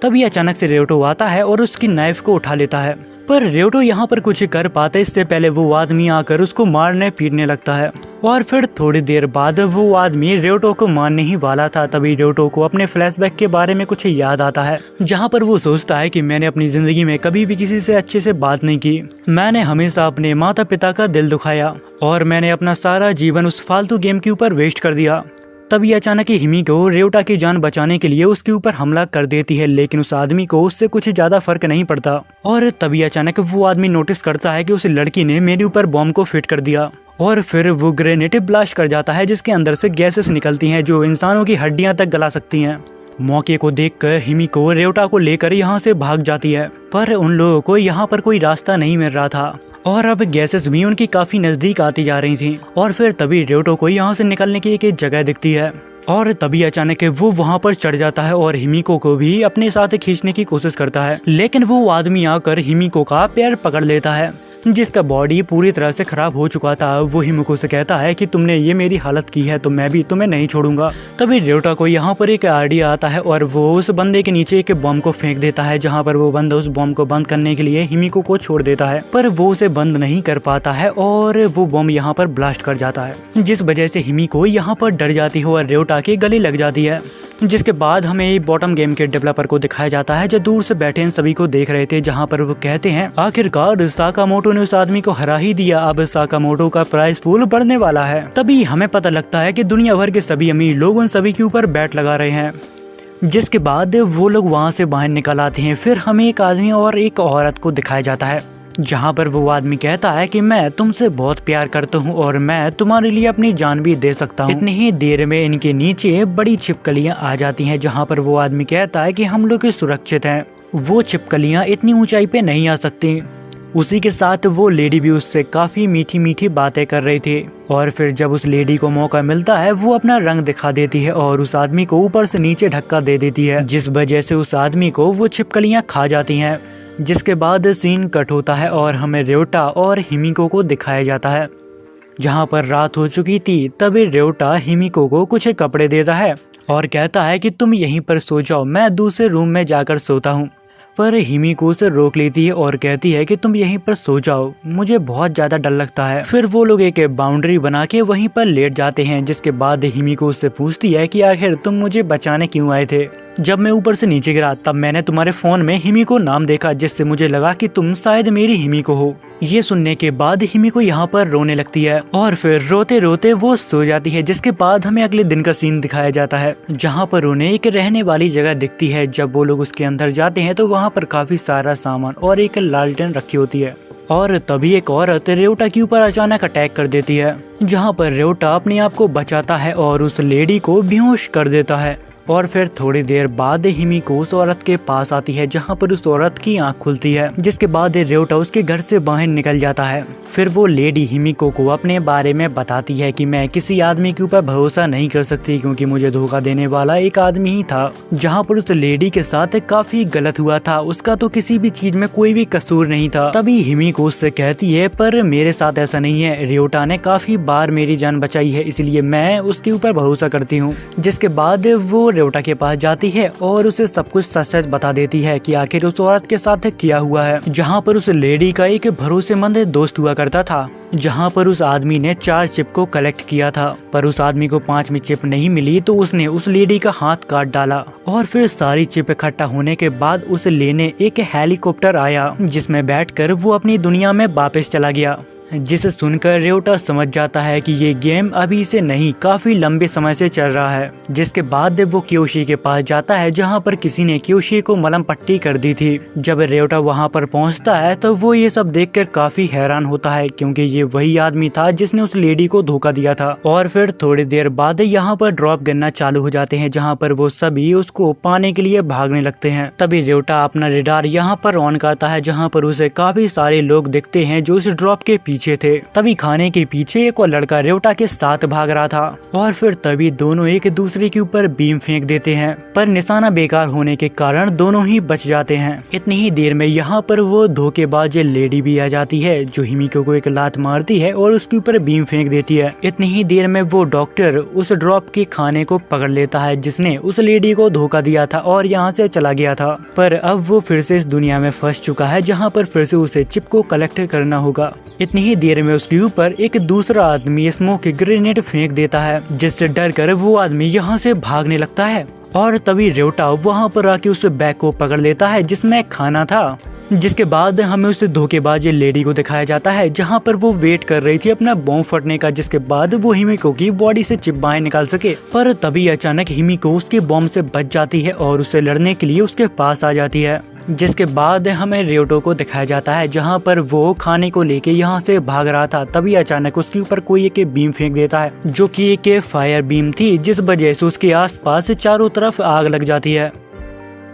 तभी अचानक से रेवटो आता है और उसकी नाइफ को उठा लेता है, पर रेवटो यहाँ पर कुछ कर पाता इससे पहले वो आदमी आकर उसको मारने पीटने लगता है। और फिर थोड़ी देर बाद वो आदमी रेवटो को मारने ही वाला था, तभी रेवटो को अपने फ्लैशबैक के बारे में कुछ याद आता है जहाँ पर वो सोचता है कि मैंने अपनी जिंदगी में कभी भी किसी से अच्छे से बात नहीं की, मैंने हमेशा अपने माता पिता का दिल दुखाया और मैंने अपना सारा जीवन उस फालतू गेम के ऊपर वेस्ट कर दिया। तभी अचानक ही हिमिको रेवटा की जान बचाने के लिए उसके ऊपर हमला कर देती है, लेकिन उस आदमी को उससे कुछ ज्यादा फर्क नहीं पड़ता। और तभी अचानक वो आदमी नोटिस करता है कि उस लड़की ने मेरे ऊपर बॉम्ब को फिट कर दिया और फिर वो ग्रेनेड ब्लास्ट कर जाता है जिसके अंदर से गैसेस निकलती हैं जो इंसानों की हड्डियां तक गला सकती हैं। मौके को देखकर हिमिको रेवटा को लेकर यहाँ से भाग जाती है, पर उन लोगों को यहाँ पर कोई रास्ता नहीं मिल रहा था और अब गैसेस भी उनकी काफी नजदीक आती जा रही थी। और फिर तभी रेवटो को यहाँ से निकलने की एक जगह दिखती है और तभी अचानक वो वहाँ पर चढ़ जाता है और हिमिको को भी अपने साथ खींचने की कोशिश करता है, लेकिन वो आदमी आकर हिमिको का पैर पकड़ लेता है जिसका बॉडी पूरी तरह से खराब हो चुका था। वो हिमिको से कहता है कि तुमने ये मेरी हालत की है तो मैं भी तुम्हें नहीं छोड़ूंगा। तभी रेवटा को यहाँ पर एक आइडिया आता है और वो उस बंदे के नीचे एक बम को फेंक देता है जहाँ पर वो बंदा उस बम को बंद करने के लिए हिमिको को छोड़ देता है, पर वो उसे बंद नहीं कर पाता है और वो बम यहाँ पर ब्लास्ट कर जाता है जिस वजह से हिमिको यहाँ पर डर जाती है और रेवटा के गले लग जाती है। जिसके बाद हमें बॉटम गेम के डेवलपर को दिखाया जाता है जो दूर से बैठे इन सभी को देख रहे थे, जहां पर वो कहते हैं आखिरकार साकामोटो ने उस आदमी को हरा ही दिया, अब साकामोटो का प्राइस पूल बढ़ने वाला है। तभी हमें पता लगता है कि दुनिया भर के सभी अमीर लोग उन सभी के ऊपर बैट लगा रहे हैं। जिसके बाद वो लोग वहाँ से बाहर निकल आते हैं। फिर हमें एक आदमी और एक औरत को दिखाया जाता है जहाँ पर वो आदमी कहता है कि मैं तुमसे बहुत प्यार करता हूँ और मैं तुम्हारे लिए अपनी जान भी दे सकता हूँ। इतनी ही देर में इनके नीचे बड़ी छिपकलियाँ आ जाती हैं जहाँ पर वो आदमी कहता है कि हम लोग सुरक्षित हैं। वो छिपकलियाँ इतनी ऊंचाई पे नहीं आ सकती। उसी के साथ वो लेडी भी उससे काफी मीठी मीठी बातें कर रही थी और फिर जब उस लेडी को मौका मिलता है वो अपना रंग दिखा देती है और उस आदमी को ऊपर से नीचे धक्का दे देती है जिस वजह से उस आदमी को वो छिपकलियाँ खा जाती हैं। जिसके बाद सीन कट होता है और हमें रेवटा और हिमिको को दिखाया जाता है जहां पर रात हो चुकी थी। तभी रेवटा हिमिको को कुछ कपड़े देता है और कहता है कि तुम यहीं पर सो जाओ, मैं दूसरे रूम में जाकर सोता हूं। पर हिमिको उसे रोक लेती है और कहती है कि तुम यहीं पर सो जाओ, मुझे बहुत ज्यादा डर लगता है। फिर वो लोग एक बाउंड्री बना के वहीं पर लेट जाते हैं। जिसके बाद हिमिको उससे पूछती है कि आखिर तुम मुझे बचाने क्यों आए थे। जब मैं ऊपर से नीचे गिरा तब मैंने तुम्हारे फोन में हिमिको नाम देखा जिससे मुझे लगा कि तुम शायद मेरी हिमिको हो। ये सुनने के बाद हिमिको यहाँ पर रोने लगती है और फिर रोते रोते वो सो जाती है। जिसके बाद हमें अगले दिन का सीन दिखाया जाता है जहाँ पर उन्हें एक रहने वाली जगह दिखती है। जब वो लोग उसके अंदर जाते हैं तो वहाँ पर काफी सारा सामान और एक लालटेन रखी होती है और तभी एक औरत रेवटा के ऊपर अचानक अटैक कर देती है जहाँ पर रेवटा अपने आप को बचाता है और उस लेडी को बेहोश कर देता है। और फिर थोड़ी देर बाद हिमिको उस औरत के पास आती है जहाँ पर उस औरत की आंख खुलती है, जिसके बाद र्योटा उसके घर से बाहर निकल जाता है। फिर वो लेडी हिमिको को अपने बारे में बताती है कि मैं किसी आदमी के ऊपर भरोसा नहीं कर सकती क्योंकि मुझे धोखा देने वाला एक आदमी ही था। जहाँ पर उस लेडी के साथ काफी गलत हुआ था, उसका तो किसी भी चीज में कोई भी कसूर नहीं था। तभी हिमिको उससे कहती है पर मेरे साथ ऐसा नहीं है, र्योटा ने काफी बार मेरी जान बचाई है इसलिए मैं उसके ऊपर भरोसा करती हूँ। जिसके बाद वो र्योटा के पास जाती है और उसे सब कुछ सच सच बता देती है कि आखिर उस औरत के साथ क्या हुआ है। जहाँ पर उस लेडी का एक भरोसेमंद दोस्त हुआ करता था, जहाँ पर उस आदमी ने 4 चिप को कलेक्ट किया था, पर उस आदमी को 5वीं चिप नहीं मिली तो उसने उस लेडी का हाथ काट डाला। और फिर सारी चिप इकट्ठा होने के बाद उसे लेने एक हेलीकॉप्टर आया जिसमें बैठकर वो अपनी दुनिया में वापस चला गया। जिसे सुनकर र्योटा समझ जाता है कि ये गेम अभी से नहीं काफी लंबे समय से चल रहा है। जिसके बाद वो क्योशी के पास जाता है जहाँ पर किसी ने क्योशी को मलहम पट्टी कर दी थी। जब र्योटा वहाँ पर पहुँचता है तो वो ये सब देखकर काफी हैरान होता है क्योंकि ये वही आदमी था जिसने उस लेडी को धोखा दिया था। और फिर थोड़ी देर बाद यहाँ पर ड्रॉप गिरना चालू हो जाते हैं जहाँ पर वो सभी उसको पाने के लिए भागने लगते हैं। तभी र्योटा अपना रेडार यहाँ पर ऑन करता है जहाँ पर उसे काफी सारे लोग दिखते हैं जो उस ड्रॉप के पीछे थे। तभी खाने के पीछे एक और लड़का र्योटा के साथ भाग रहा था और फिर तभी दोनों एक दूसरे के ऊपर बीम फेंक देते हैं, पर निशाना बेकार होने के कारण दोनों ही बच जाते हैं। इतनी ही देर में यहाँ पर वो धोखेबाज लेडी भी आ जाती है जो हिमिको को एक लात मारती है और उसके ऊपर बीम फेंक देती है। इतनी ही देर में वो डॉक्टर उस ड्रॉप के खाने को पकड़ लेता है जिसने उस लेडी को धोखा दिया था और यहाँ से चला गया था। पर अब वो फिर से इस दुनिया में फंस चुका है जहाँ पर फिर से उसे चिप को कलेक्ट करना होगा। इतनी ही देर में उसके ऊपर एक दूसरा आदमी स्मोक ग्रेनेड फेंक देता है जिससे डर कर वो आदमी यहाँ से भागने लगता है। और तभी र्योटा वहाँ पर आके उस बैग को पकड़ लेता है जिसमें खाना था। जिसके बाद हमें उस धोखेबाज लेडी को दिखाया जाता है जहाँ पर वो वेट कर रही थी अपना बॉम्ब फटने का, जिसके बाद वो हिमिको की बॉडी से चिप बाहर निकाल सके। पर तभी अचानक हिमिको उसके बॉम्ब से बच जाती है और उससे लड़ने के लिए उसके पास आ जाती है। जिसके बाद हमें र्योटा को दिखाया जाता है जहाँ पर वो खाने को लेके यहाँ से भाग रहा था। तभी अचानक उसके ऊपर कोई एक बीम फेंक देता है जो कि एक फायर बीम थी, जिस वजह से उसके आसपास चारों तरफ आग लग जाती है।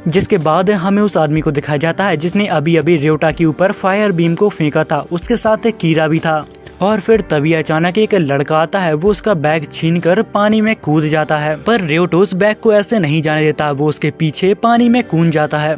जिसके बाद हमें उस आदमी को दिखाया जाता है जिसने अभी अभी र्योटा के ऊपर फायर बीम को फेंका था, उसके साथ एक कीड़ा भी था। और फिर तभी अचानक एक लड़का आता है, वो उसका बैग छीनकर पानी में कूद जाता है, पर र्योटा उस बैग को ऐसे नहीं जाने देता, वो उसके पीछे पानी में कूद जाता है।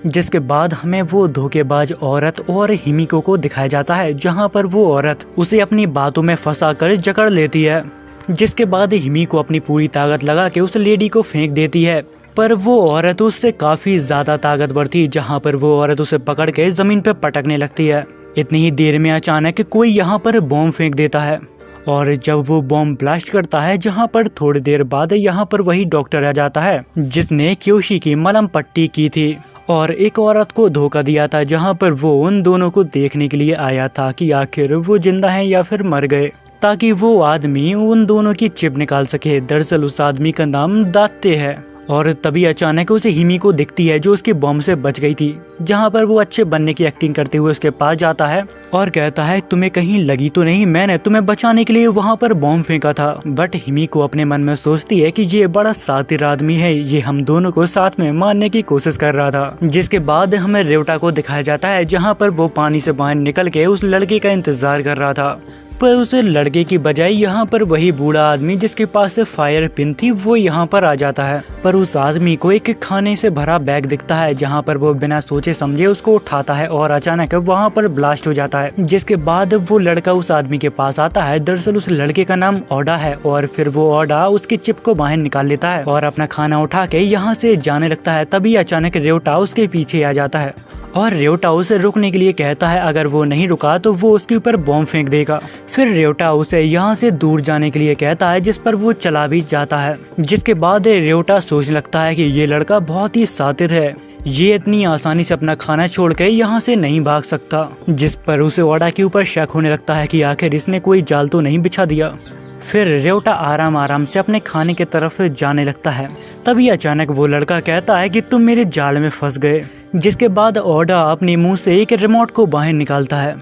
जिसके बाद हमें वो धोखेबाज औरत और हिमिको को दिखाया जाता है जहाँ पर वो औरत उसे अपनी बातों में फंसाकर जकड़ लेती है। जिसके बाद हिमिको अपनी पूरी ताकत लगा के उस लेडी को फेंक देती है, पर वो औरत उससे काफी ज्यादा ताकतवर थी जहाँ पर वो औरत उसे पकड़ के जमीन पर पटकने लगती है। इतनी ही देर में अचानक कोई यहाँ पर बॉम्ब फेंक देता है और जब वो बॉम्ब ब्लास्ट करता है जहाँ पर थोड़ी देर बाद यहाँ पर वही डॉक्टर आ जाता है जिसने क्योशी की मलहम पट्टी की थी और एक औरत को धोखा दिया था, जहाँ पर वो उन दोनों को देखने के लिए आया था कि आखिर वो जिंदा हैं या फिर मर गए, ताकि वो आदमी उन दोनों की चिप निकाल सके। दरअसल उस आदमी का नाम दाते है। और तभी अचानक उसे हिमिको दिखती है जो उसके बॉम्ब से बच गई थी, जहाँ पर वो अच्छे बनने की एक्टिंग करते हुए उसके पास जाता है और कहता है तुम्हें कहीं लगी तो नहीं, मैंने तुम्हें बचाने के लिए वहाँ पर बॉम्ब फेंका था। बट हिमिको अपने मन में सोचती है कि ये बड़ा शातिर आदमी है, ये हम दोनों को साथ में मारने की कोशिश कर रहा था। जिसके बाद हमें र्योटा को दिखाया जाता है जहाँ पर वो पानी से बाहर निकल के उस लड़के का इंतजार कर रहा था, पर उस लड़के की बजाय यहाँ पर वही बूढ़ा आदमी जिसके पास से फायर पिन थी वो यहाँ पर आ जाता है। पर उस आदमी को एक खाने से भरा बैग दिखता है जहाँ पर वो बिना सोचे समझे उसको उठाता है और अचानक वहाँ पर ब्लास्ट हो जाता है। जिसके बाद वो लड़का उस आदमी के पास आता है। दरअसल उस लड़के का नाम ओडा है और फिर वो ओडा उसकी चिप को बाहर निकाल लेता है और अपना खाना उठा के यहाँ से जाने लगता है। तभी अचानक र्योटा उसके पीछे आ जाता है और र्योटा उसे रुकने के लिए कहता है, अगर वो नहीं रुका तो वो उसके ऊपर बॉम्ब फेंक देगा। फिर र्योटा उसे यहाँ से दूर जाने के लिए कहता है, जिस पर वो चला भी जाता है। जिसके बाद र्योटा सोचने लगता है कि ये लड़का बहुत ही शातिर है, ये इतनी आसानी से अपना खाना छोड़ के यहाँ से नहीं भाग सकता। जिस पर उसे ओडा के ऊपर शक होने लगता है कि आखिर इसने कोई जाल तो नहीं बिछा दिया। फिर र्योटा आराम आराम से अपने खाने की तरफ जाने लगता है। तभी अचानक वो लड़का कहता है कि तुम मेरे जाल में फंस गए। जिसके बाद ओडा अपने मुंह से एक रिमोट को बाहर निकालता है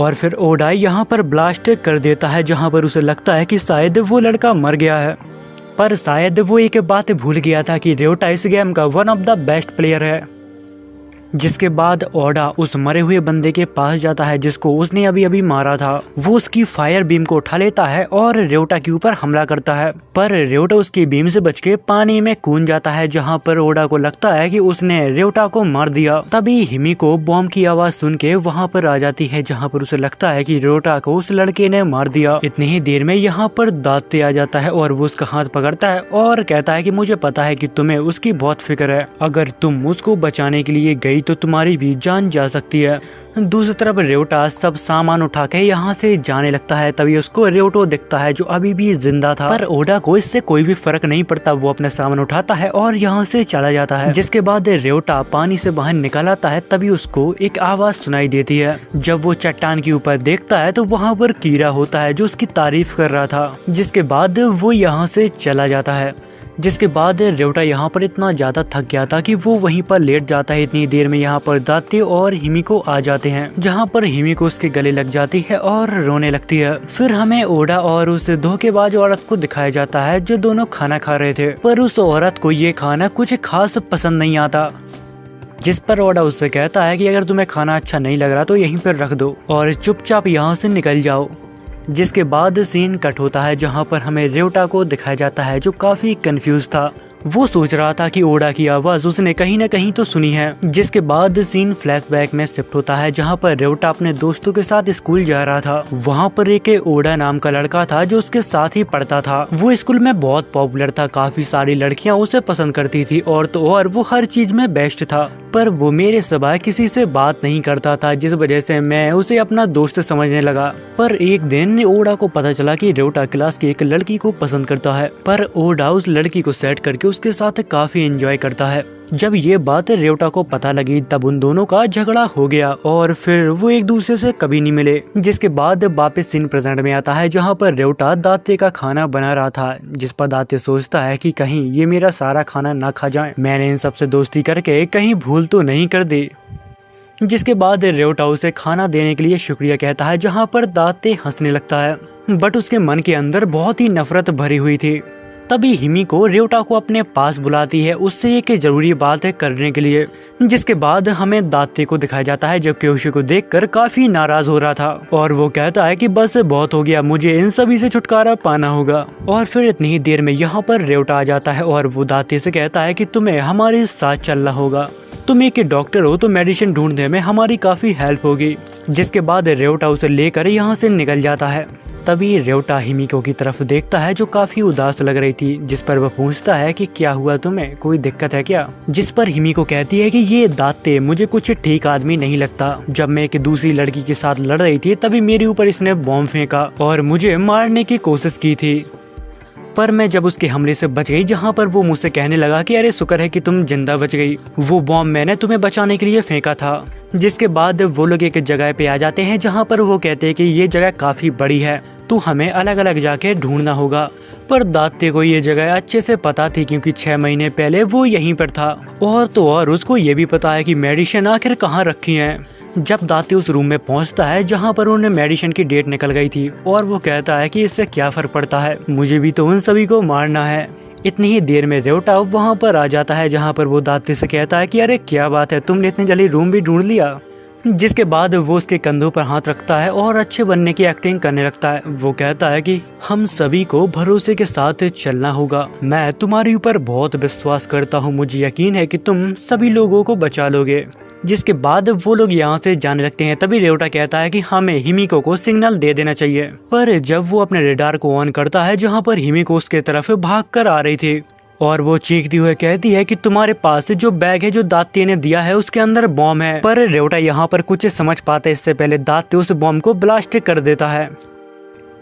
और फिर ओडा यहाँ पर ब्लास्ट कर देता है, जहाँ पर उसे लगता है कि शायद वो लड़का मर गया है। पर शायद वो एक बात भूल गया था कि र्योटा इस गेम का one of the best player है। जिसके बाद ओडा उस मरे हुए बंदे के पास जाता है जिसको उसने अभी अभी मारा था। वो उसकी फायर बीम को उठा लेता है और र्योटा के ऊपर हमला करता है, पर र्योटा उसकी बीम से बच के पानी में कूद जाता है, जहाँ पर ओडा को लगता है कि उसने र्योटा को मार दिया। तभी हिमिको बॉम्ब की आवाज सुन के वहाँ पर आ जाती है, जहाँ पर उसे लगता है कि र्योटा को उस लड़के ने मार दिया। इतनी ही देर में यहाँ पर दाते आ जाता है और वो उसका हाथ पकड़ता है और कहता है कि मुझे पता है कि तुम्हें उसकी बहुत फिक्र है, अगर तुम उसको बचाने के लिए गई तो तुम्हारी भी जान जा सकती है। दूसरी तरफ र्योटा सब सामान उठा के यहाँ से जाने लगता है। तभी उसको र्योटो दिखता है जो अभी भी जिंदा था, पर ओडा को इससे कोई भी फर्क नहीं पड़ता। वो अपने सामान उठाता है और यहाँ से चला जाता है। जिसके बाद र्योटा पानी से बाहर निकल आता है। तभी उसको एक आवाज सुनाई देती है। जब वो चट्टान के ऊपर देखता है तो वहाँ पर कीड़ा होता है जो उसकी तारीफ कर रहा था। जिसके बाद वो यहाँ से चला जाता है। जिसके बाद र्योटा यहाँ पर इतना ज्यादा थक गया था कि वो वहीं पर लेट जाता है। इतनी देर में यहाँ पर दाते और हिमिको आ जाते हैं, जहाँ पर हिमिको उसके गले लग जाती है और रोने लगती है। फिर हमें ओडा और उस धोखेबाज औरत को दिखाया जाता है जो दोनों खाना खा रहे थे, पर उस औरत को ये खाना कुछ खास पसंद नहीं आता। जिस पर ओडा उससे कहता है कि अगर तुम्हें खाना अच्छा नहीं लग रहा तो यहीं पर रख दो और चुपचाप यहाँ से निकल जाओ। जिसके बाद सीन कट होता है, जहाँ पर हमें र्योटा को दिखाया जाता है जो काफी कंफ्यूज था। वो सोच रहा था कि ओडा की आवाज उसने कहीं न कहीं तो सुनी है। जिसके बाद सीन फ्लैशबैक में शिफ्ट होता है, जहाँ पर र्योटा अपने दोस्तों के साथ स्कूल जा रहा था। वहाँ पर एक ओडा नाम का लड़का था जो उसके साथ ही पढ़ता था। वो स्कूल में बहुत पॉपुलर था, काफी सारी लड़कियां उसे पसंद करती थी और वो हर चीज में बेस्ट था। पर वो मेरे सिवाय किसी से बात नहीं करता था, जिस वजह से मैं उसे अपना दोस्त समझने लगा। पर एक दिन ओडा को पता चला कि र्योटा क्लास की एक लड़की को पसंद करता है, पर ओडा उस लड़की को सेट करके उसके साथ काफी एंजॉय करता है। जब ये बात र्योटा को पता लगी तब उन दोनों का झगड़ा हो गया और फिर वो एक दूसरे से कभी नहीं मिले। जिसके बाद वापस सीन प्रेजेंट में आता है, जहाँ पर र्योटा दाते का खाना बना रहा था, जिस पर दाते सोचता है कि कहीं ये मेरा सारा खाना ना खा जाए, मैंने इन सबसे दोस्ती करके कहीं भूल तो नहीं कर दी। जिसके बाद र्योटा उसे खाना देने के लिए शुक्रिया कहता है, जहाँ पर दाते हंसने लगता है, बट उसके मन के अंदर बहुत ही नफरत भरी हुई थी। तभी हिमिको र्योटा को अपने पास बुलाती है, उससे एक जरूरी बात है करने के लिए। जिसके बाद हमें दाते को दिखाया जाता है जो क्योशी को देखकर काफी नाराज हो रहा था और वो कहता है कि बस बहुत हो गया, मुझे इन सभी से छुटकारा पाना होगा। और फिर इतनी ही देर में यहाँ पर र्योटा आ जाता है और वो दाते से कहता है कि तुम्हें हमारे साथ चलना होगा, तुम एक डॉक्टर हो तो मेडिसिन ढूंढने में हमारी काफी हेल्प होगी। जिसके बाद र्योटा उसे लेकर यहाँ से निकल जाता है। तभी र्योटा हिमिको की तरफ देखता है जो काफी उदास लग रही थी, जिस पर वह पूछता है कि क्या हुआ तुम्हें, कोई दिक्कत है क्या? जिस पर हिमिको कहती है कि ये दाते मुझे कुछ ठीक आदमी नहीं लगता। जब मैं एक दूसरी लड़की के साथ लड़ रही थी तभी मेरे ऊपर इसने बॉम्ब फेंका और मुझे मारने की कोशिश की थी, पर मैं जब उसके हमले से बच गई, जहाँ पर वो मुझसे कहने लगा कि अरे शुक्र है कि तुम जिंदा बच गई, वो बॉम्ब मैंने तुम्हें बचाने के लिए फेंका था। जिसके बाद वो लोग एक जगह पे आ जाते हैं, जहाँ पर वो कहते हैं कि ये जगह काफी बड़ी है तो हमें अलग अलग जाके ढूंढना होगा। पर दाते को ये जगह अच्छे से पता थी क्योंकि 6 महीने पहले वो यहीं पर था और तो और उसको ये भी पता है कि मेडिसिन आखिर कहाँ रखी है। जब दाते उस रूम में पहुंचता है जहां पर उन्हें मेडिसिन की डेट निकल गई थी और वो कहता है कि इससे क्या फर्क पड़ता है, मुझे भी तो उन सभी को मारना है। इतनी ही देर में र्योटा वहां पर आ जाता है, जहां पर वो दाते से कहता है कि अरे क्या बात है, तुमने इतनी जल्दी रूम भी ढूंढ लिया। जिसके बाद वो उसके कंधों पर हाथ रखता है और अच्छे बनने की एक्टिंग करने लगता है। वो कहता है कि हम सभी को भरोसे के साथ चलना होगा, मैं तुम्हारे ऊपर बहुत विश्वास करता हूँ, मुझे यकीन है कि तुम सभी लोगों को बचा लोगे। जिसके बाद वो लोग यहाँ से जाने लगते हैं। तभी र्योटा कहता है कि हमें हिमिको को सिग्नल दे देना चाहिए, पर जब वो अपने रेडार को ऑन करता है जहाँ पर हिमिको उसके तरफ भागकर आ रही थी और वो चीखती हुए कहती है कि तुम्हारे पास जो बैग है जो दाते ने दिया है उसके अंदर बॉम्ब है। पर र्योटा यहाँ पर कुछ समझ पाते इससे पहले दाते उस बॉम्ब को ब्लास्ट कर देता है।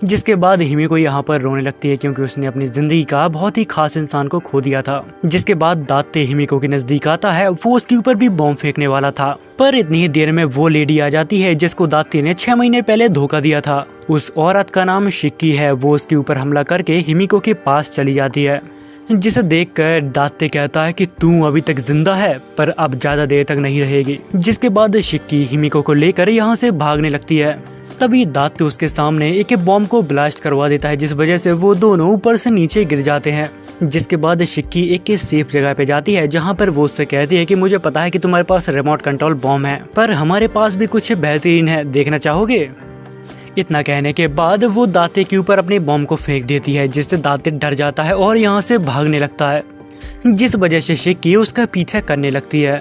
जिसके बाद हिमिको यहाँ पर रोने लगती है क्योंकि उसने अपनी जिंदगी का बहुत ही खास इंसान को खो दिया था। जिसके बाद दाते हिमिको के नजदीक आता है, वो उसके ऊपर भी बॉम्ब फेंकने वाला था, पर इतनी ही देर में वो लेडी आ जाती है जिसको दाते ने 6 महीने पहले धोखा दिया था। उस औरत का नाम शिक्की है। वो उसके ऊपर हमला करके हिमिको के पास चली जाती है, जिसे देखकर दाते कहता है कि तू अभी तक जिंदा है पर अब ज्यादा देर तक नहीं रहेगी। जिसके बाद शिक्की हिमिको को लेकर यहाँ से भागने लगती है। तभी दाते उसके सामने एक बॉम्ब को ब्लास्ट करवा देता है, जिस वजह से वो दोनों ऊपर से नीचे गिर जाते हैं। जिसके बाद शिक्की एक सेफ जगह पे जाती है जहाँ पर वो उससे कहती है कि मुझे पता है कि तुम्हारे पास रिमोट कंट्रोल बॉम्ब है, पर हमारे पास भी कुछ बेहतरीन है, देखना चाहोगे? इतना कहने के बाद वो दाते के ऊपर अपने बॉम्ब को फेंक देती है, जिससे दाते डर जाता है और यहाँ से भागने लगता है, जिस वजह से शिक्की उसका पीछा करने लगती है।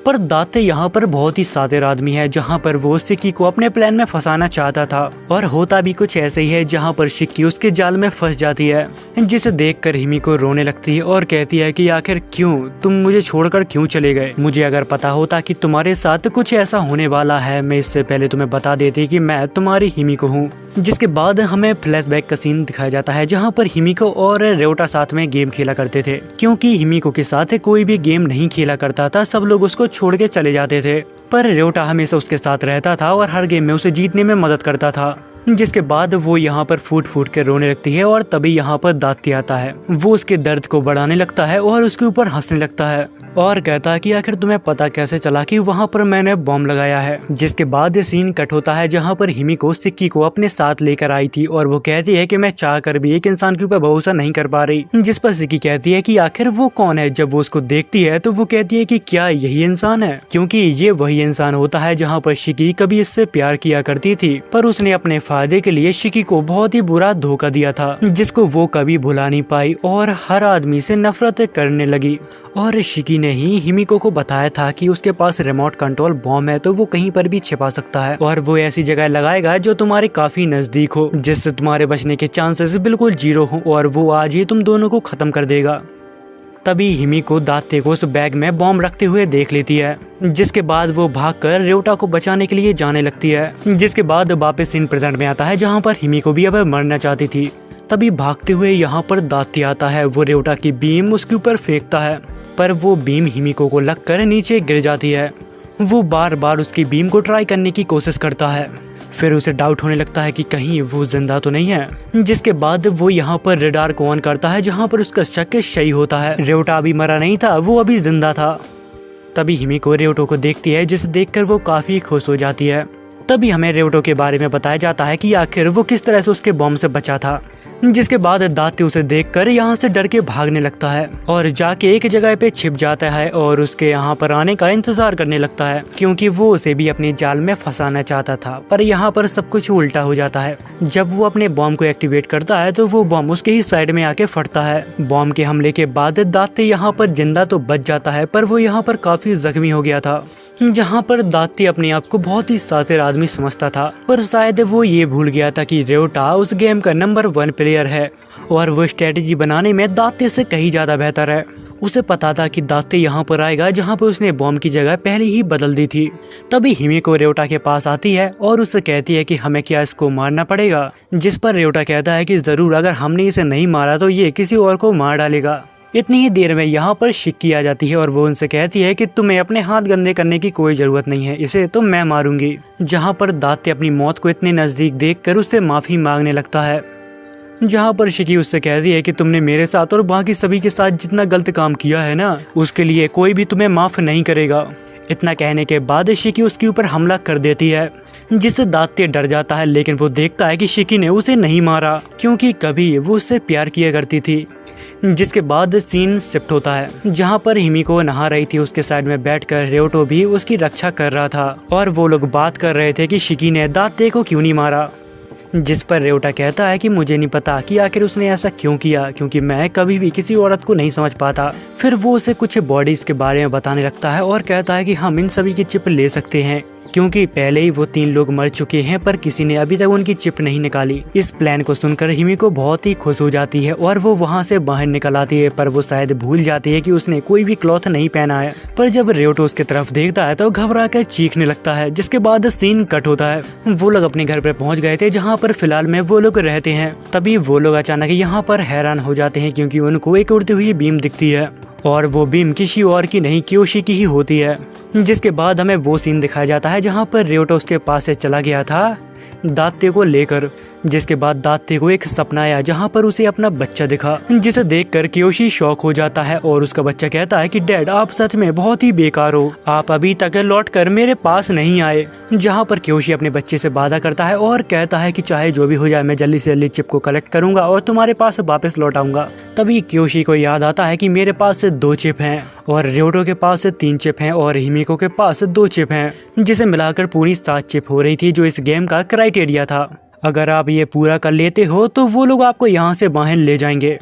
पर दाते यहाँ पर बहुत ही सातिर आदमी है, जहाँ पर वो शिक्की को अपने प्लान में फंसाना चाहता था, और होता भी कुछ ऐसे ही है जहाँ पर शिक्की उसके जाल में फंस जाती है, जिसे देखकर हिमिको रोने लगती है और कहती है कि आखिर क्यों तुम मुझे छोड़कर क्यों चले गए? मुझे अगर पता होता कि तुम्हारे साथ कुछ ऐसा होने वाला है, मैं इससे पहले तुम्हें बता देती कि मैं तुम्हारी हिमिको हूँ। जिसके बाद हमें फ्लैशबैक का सीन दिखाया जाता है जहाँ पर हिमिको और रेवटा साथ में गेम खेला करते थे। क्योंकि हिमिको के साथ कोई भी गेम नहीं खेला करता था, सब लोग उसको छोड़ के चले जाते थे, पर रेवटा हमेशा उसके साथ रहता था और हर गेम में उसे जीतने में मदद करता था। जिसके बाद वो यहाँ पर फूट फूट के रोने लगती है और तभी यहाँ पर दाते आता है। वो उसके दर्द को बढ़ाने लगता है और उसके ऊपर हंसने लगता है और कहता है कि आखिर तुम्हें पता कैसे चला कि वहाँ पर मैंने बॉम्ब लगाया है। जिसके बाद सीन कट होता है जहाँ पर हिमिको शिक्की को अपने साथ लेकर आई थी और वो कहती है कि मैं चाह कर भी एक इंसान के ऊपर भरोसा नहीं कर पा रही। जिस पर शिक्की कहती है कि आखिर वो कौन है। जब वो उसको देखती है तो वो कहती है कि क्या यही इंसान है, क्योंकि ये वही इंसान होता है जहाँ पर शिक्की कभी इससे प्यार किया करती थी, पर उसने अपने फायदे के लिए शिक्की को बहुत ही बुरा धोखा दिया था, जिसको वो कभी भुला नहीं पाई और हर आदमी से नफरत करने लगी। और शिक्की ने ही हिमिको को बताया था कि उसके पास रिमोट कंट्रोल बॉम्ब है, तो वो कहीं पर भी छिपा सकता है और वो ऐसी जगह लगाएगा जो तुम्हारे काफी नजदीक हो, जिससे तुम्हारे बचने के चांसेस बिल्कुल 0 हो, और वो आज ही तुम दोनों को खत्म कर देगा। तभी हिमिको दाते को उस बैग में बॉम्ब रखते हुए देख लेती है, जिसके बाद वो भागकर रेवटा को बचाने के लिए जाने लगती है। जिसके बाद वापस सीन प्रेजेंट में आता है जहाँ पर हिमिको भी अब मरना चाहती थी। तभी भागते हुए यहाँ पर दाते आता है, वो रेवटा की बीम उसके ऊपर फेंकता है, पर वो बीम हिमिको को लगकर नीचे गिर जाती है। वो बार बार उसकी बीम को ट्राई करने की कोशिश करता है, फिर उसे डाउट होने लगता है कि कहीं वो जिंदा तो नहीं है। जिसके बाद वो यहाँ पर रेडार को ऑन करता है, जहाँ पर उसका शक सही होता है, रेवटा अभी मरा नहीं था, वो अभी जिंदा था। तभी हिमिको रेवटो को देखती है, जिसे देखकर वो काफी खुश हो जाती है। तभी हमें रेवटो के बारे में बताया जाता है कि आखिर वो किस तरह से उसके बॉम्ब से बचा था। जिसके बाद दाते उसे देखकर यहाँ से डर के भागने लगता है और जाके एक जगह पे छिप जाता है और उसके यहाँ पर आने का इंतजार करने लगता है, क्योंकि वो उसे भी अपने जाल में फंसाना चाहता था। पर यहाँ पर सब कुछ उल्टा हो जाता है। जब वो अपने बॉम्ब को एक्टिवेट करता है तो वो बॉम्ब उसके ही साइड में आके फटता है। बॉम्ब के हमले के बाद दाते यहाँ पर जिंदा तो बच जाता है, पर वो यहाँ पर काफी जख्मी हो गया था। जहाँ पर दाते अपने आप को बहुत ही सातिर आदमी समझता था, पर शायद वो ये भूल गया था कि रेवटा उस गेम का नंबर 1 प्लेयर है और वो स्ट्रेटेजी बनाने में दाते से कहीं ज्यादा बेहतर है। उसे पता था कि दाते यहाँ पर आएगा जहाँ पर उसने बॉम्ब की जगह पहले ही बदल दी थी। तभी हिमिको रेवटा के पास आती है और उससे कहती है कि हमें क्या इसको मारना पड़ेगा। जिस पर रेवटा कहता है कि जरूर, अगर हमने इसे नहीं मारा तो ये किसी और को मार डालेगा। इतनी ही देर में यहाँ पर शिक्की आ जाती है और वो उनसे कहती है कि तुम्हें अपने हाथ गंदे करने की कोई जरूरत नहीं है, इसे तो मैं मारूंगी। जहाँ पर दाते अपनी मौत को इतने नजदीक देखकर उससे माफी मांगने लगता है, जहाँ पर शिक्की उससे कहती है कि तुमने मेरे साथ और बाकी सभी के साथ जितना गलत काम किया है ना, उसके लिए कोई भी तुम्हें माफ नहीं करेगा। इतना कहने के बाद शिक्की उसके ऊपर हमला कर देती है, जिससे दाते डर जाता है, लेकिन वो देखता है कि शिक्की ने उसे नहीं मारा, क्योंकि कभी वो उससे प्यार किया करती थी। जिसके बाद सीन शिफ्ट होता है, जहाँ पर हिमिको नहा रही थी, उसके साइड में बैठकर रेवटो भी उसकी रक्षा कर रहा था और वो लोग बात कर रहे थे कि शिक्की ने दाते को क्यों नहीं मारा। जिस पर रेवटा कहता है कि मुझे नहीं पता कि आखिर उसने ऐसा क्यों किया, क्योंकि मैं कभी भी किसी औरत को नहीं समझ पाता। फिर वो उसे कुछ बॉडीज के बारे में बताने लगता है और कहता है कि हम इन सभी की चिप ले सकते हैं, क्योंकि पहले ही वो 3 लोग मर चुके हैं, पर किसी ने अभी तक उनकी चिप नहीं निकाली। इस प्लान को सुनकर हिमिको बहुत ही खुश हो जाती है और वो वहाँ से बाहर निकल आती है, पर वो शायद भूल जाती है कि उसने कोई भी क्लॉथ नहीं पहना है। पर जब रेवटो उसके तरफ देखता है तो घबरा कर चीखने लगता है। जिसके बाद सीन कट होता है। वो लोग अपने घर पर पहुँच गए थे, जहाँ पर फिलहाल में वो लोग रहते हैं। तभी वो लोग अचानक यहाँ पर हैरान हो जाते हैं, क्योंकि उनको एक उड़ती हुई बीम दिखती है और वो बीम किसी और की नहीं, क्योशी की ही होती है। जिसके बाद हमें वो सीन दिखाया जाता है जहाँ पर रेवटो उसके पास से चला गया था, दात्ते को लेकर। जिसके बाद दात्ते को एक सपना आया जहाँ पर उसे अपना बच्चा दिखा, जिसे देखकर कियोशी शॉक हो जाता है और उसका बच्चा कहता है कि डैड आप सच में बहुत ही बेकार हो, आप अभी तक लौटकर मेरे पास नहीं आए। जहाँ पर कियोशी अपने बच्चे से वादा करता है और कहता है कि चाहे जो भी हो जाए मैं जल्दी से जल्दी चिप को कलेक्ट करूंगा और तुम्हारे पास वापस लौट आऊंगा। तभी कियोशी को याद आता है कि मेरे पास 2 चिप हैं और रियोटो के पास 3 चिप हैं और हिमिको के पास 2 चिप हैं, जिसे मिलाकर पूरी 7 चिप हो रही थी जो इस गेम का क्राइटेरिया था। अगर आप ये पूरा कर लेते हो तो वो लोग आपको यहाँ से बाहर ले जाएंगे।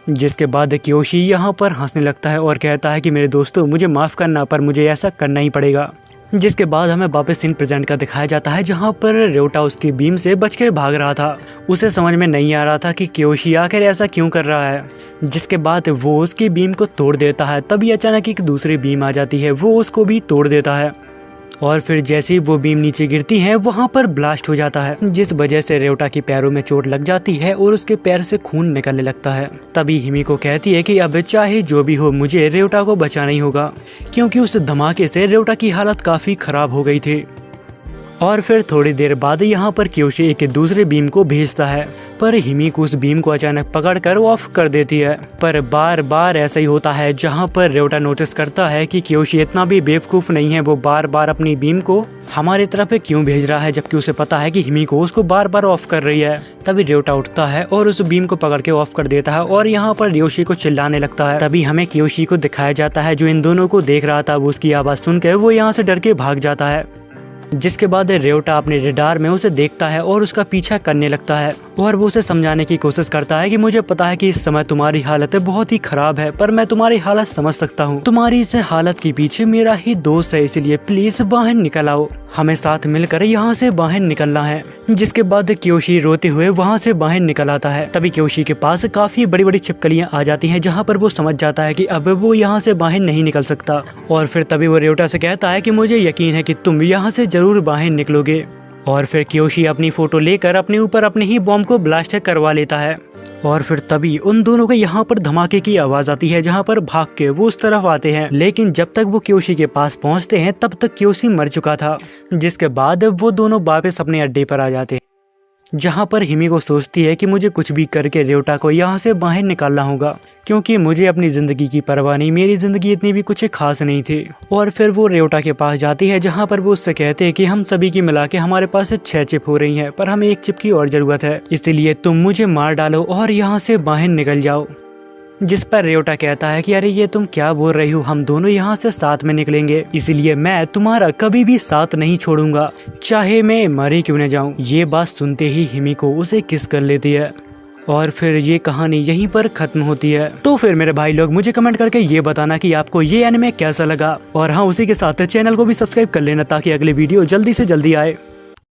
जिसके बाद कियोशी यहाँ पर हंसने लगता है और कहता है कि मेरे दोस्तों मुझे माफ़ करना, पर मुझे ऐसा करना ही पड़ेगा। जिसके बाद हमें वापस सीन प्रेजेंट का दिखाया जाता है जहाँ पर रियोटा उसकी बीम से बचकर भाग रहा था। उसे समझ में नहीं आ रहा था कि कियोशी आखिर ऐसा क्यों कर रहा है। जिसके बाद वो उसकी बीम को तोड़ देता है। तभी अचानक एक दूसरी बीम आ जाती है, वो उसको भी तोड़ देता है और फिर जैसे ही वो बीम नीचे गिरती है वहाँ पर ब्लास्ट हो जाता है, जिस वजह से रियोटा के पैरों में चोट लग जाती है और उसके पैर से खून निकलने लगता है। तभी हिमिको कहती है कि अब चाहे जो भी हो मुझे रियोटा को बचाना ही होगा, क्योंकि उस धमाके से रियोटा की हालत काफी खराब हो गई थी। और फिर थोड़ी देर बाद यहाँ पर कियोशी एक दूसरे बीम को भेजता है, पर हिमिको उस बीम को अचानक पकड़कर ऑफ कर देती है। पर बार बार ऐसा ही होता है जहाँ पर रियोटा नोटिस करता है कि कियोशी इतना भी बेवकूफ नहीं है, वो बार बार अपनी बीम को हमारी तरफ क्यों भेज रहा है, जबकि उसे पता है कि हिमिको उसको बार बार ऑफ कर रही है। तभी रियोटा उठता है और उस बीम को पकड़ के ऑफ कर देता है और यहाँ पर कियोशी को चिल्लाने लगता है। तभी हमें कियोशी को दिखाया जाता है जो इन दोनों को देख रहा था। वो उसकी आवाज सुनकर वो यहाँ से डर के भाग जाता है। जिसके बाद रियोटा अपने रडार में उसे देखता है और उसका पीछा करने लगता है और वो उसे समझाने की कोशिश करता है कि मुझे पता है कि इस समय तुम्हारी हालत बहुत ही खराब है, पर मैं तुम्हारी हालत समझ सकता हूँ। तुम्हारी इस हालत के पीछे मेरा ही दोस्त है, इसलिए प्लीज बाहर निकल आओ, हमें साथ मिलकर यहाँ से बाहर निकलना है। जिसके बाद कियोशी रोते हुए वहाँ से बाहर निकल आता है। तभी कियोशी के पास काफी बड़ी बड़ी छिपकलियाँ आ जाती हैं, जहाँ पर वो समझ जाता है कि अब वो यहाँ से बाहर नहीं निकल सकता। और फिर तभी वो रियोटा से कहता है कि मुझे यकीन है कि तुम यहाँ से जरूर बाहर निकलोगे। और फिर कियोशी अपनी फोटो लेकर अपने ऊपर अपने ही बॉम्ब को ब्लास्ट करवा लेता है। और फिर तभी उन दोनों के यहाँ पर धमाके की आवाज आती है, जहाँ पर भाग के वो उस तरफ आते हैं। लेकिन जब तक वो कियोशी के पास पहुँचते हैं तब तक कियोशी मर चुका था। जिसके बाद वो दोनों वापस अपने अड्डे पर आ जाते हैं, जहाँ पर हिमिको सोचती है कि मुझे कुछ भी करके रियोटा को यहाँ से बाहर निकालना होगा, क्योंकि मुझे अपनी जिंदगी की परवाह नहीं, मेरी जिंदगी इतनी भी कुछ खास नहीं थी। और फिर वो रियोटा के पास जाती है, जहाँ पर वो उससे कहते हैं कि हम सभी की मिला के हमारे पास 6 चिप हो रही हैं, पर हमें 1 चिप की और जरूरत है, इसलिए तुम मुझे मार डालो और यहाँ से बाहर निकल जाओ। जिस पर रियोटा कहता है कि अरे ये तुम क्या बोल रही हो, हम दोनों यहाँ से साथ में निकलेंगे, इसलिए मैं तुम्हारा कभी भी साथ नहीं छोड़ूंगा, चाहे मैं मरे क्यों न जाऊं। ये बात सुनते ही हिमिको उसे किस कर लेती है और फिर ये कहानी यहीं पर खत्म होती है। तो फिर मेरे भाई लोग मुझे कमेंट करके ये बताना कि आपको ये एनिमे कैसा लगा, और हाँ उसी के साथ चैनल को भी सब्सक्राइब कर लेना ताकि अगली वीडियो जल्दी से जल्दी आए।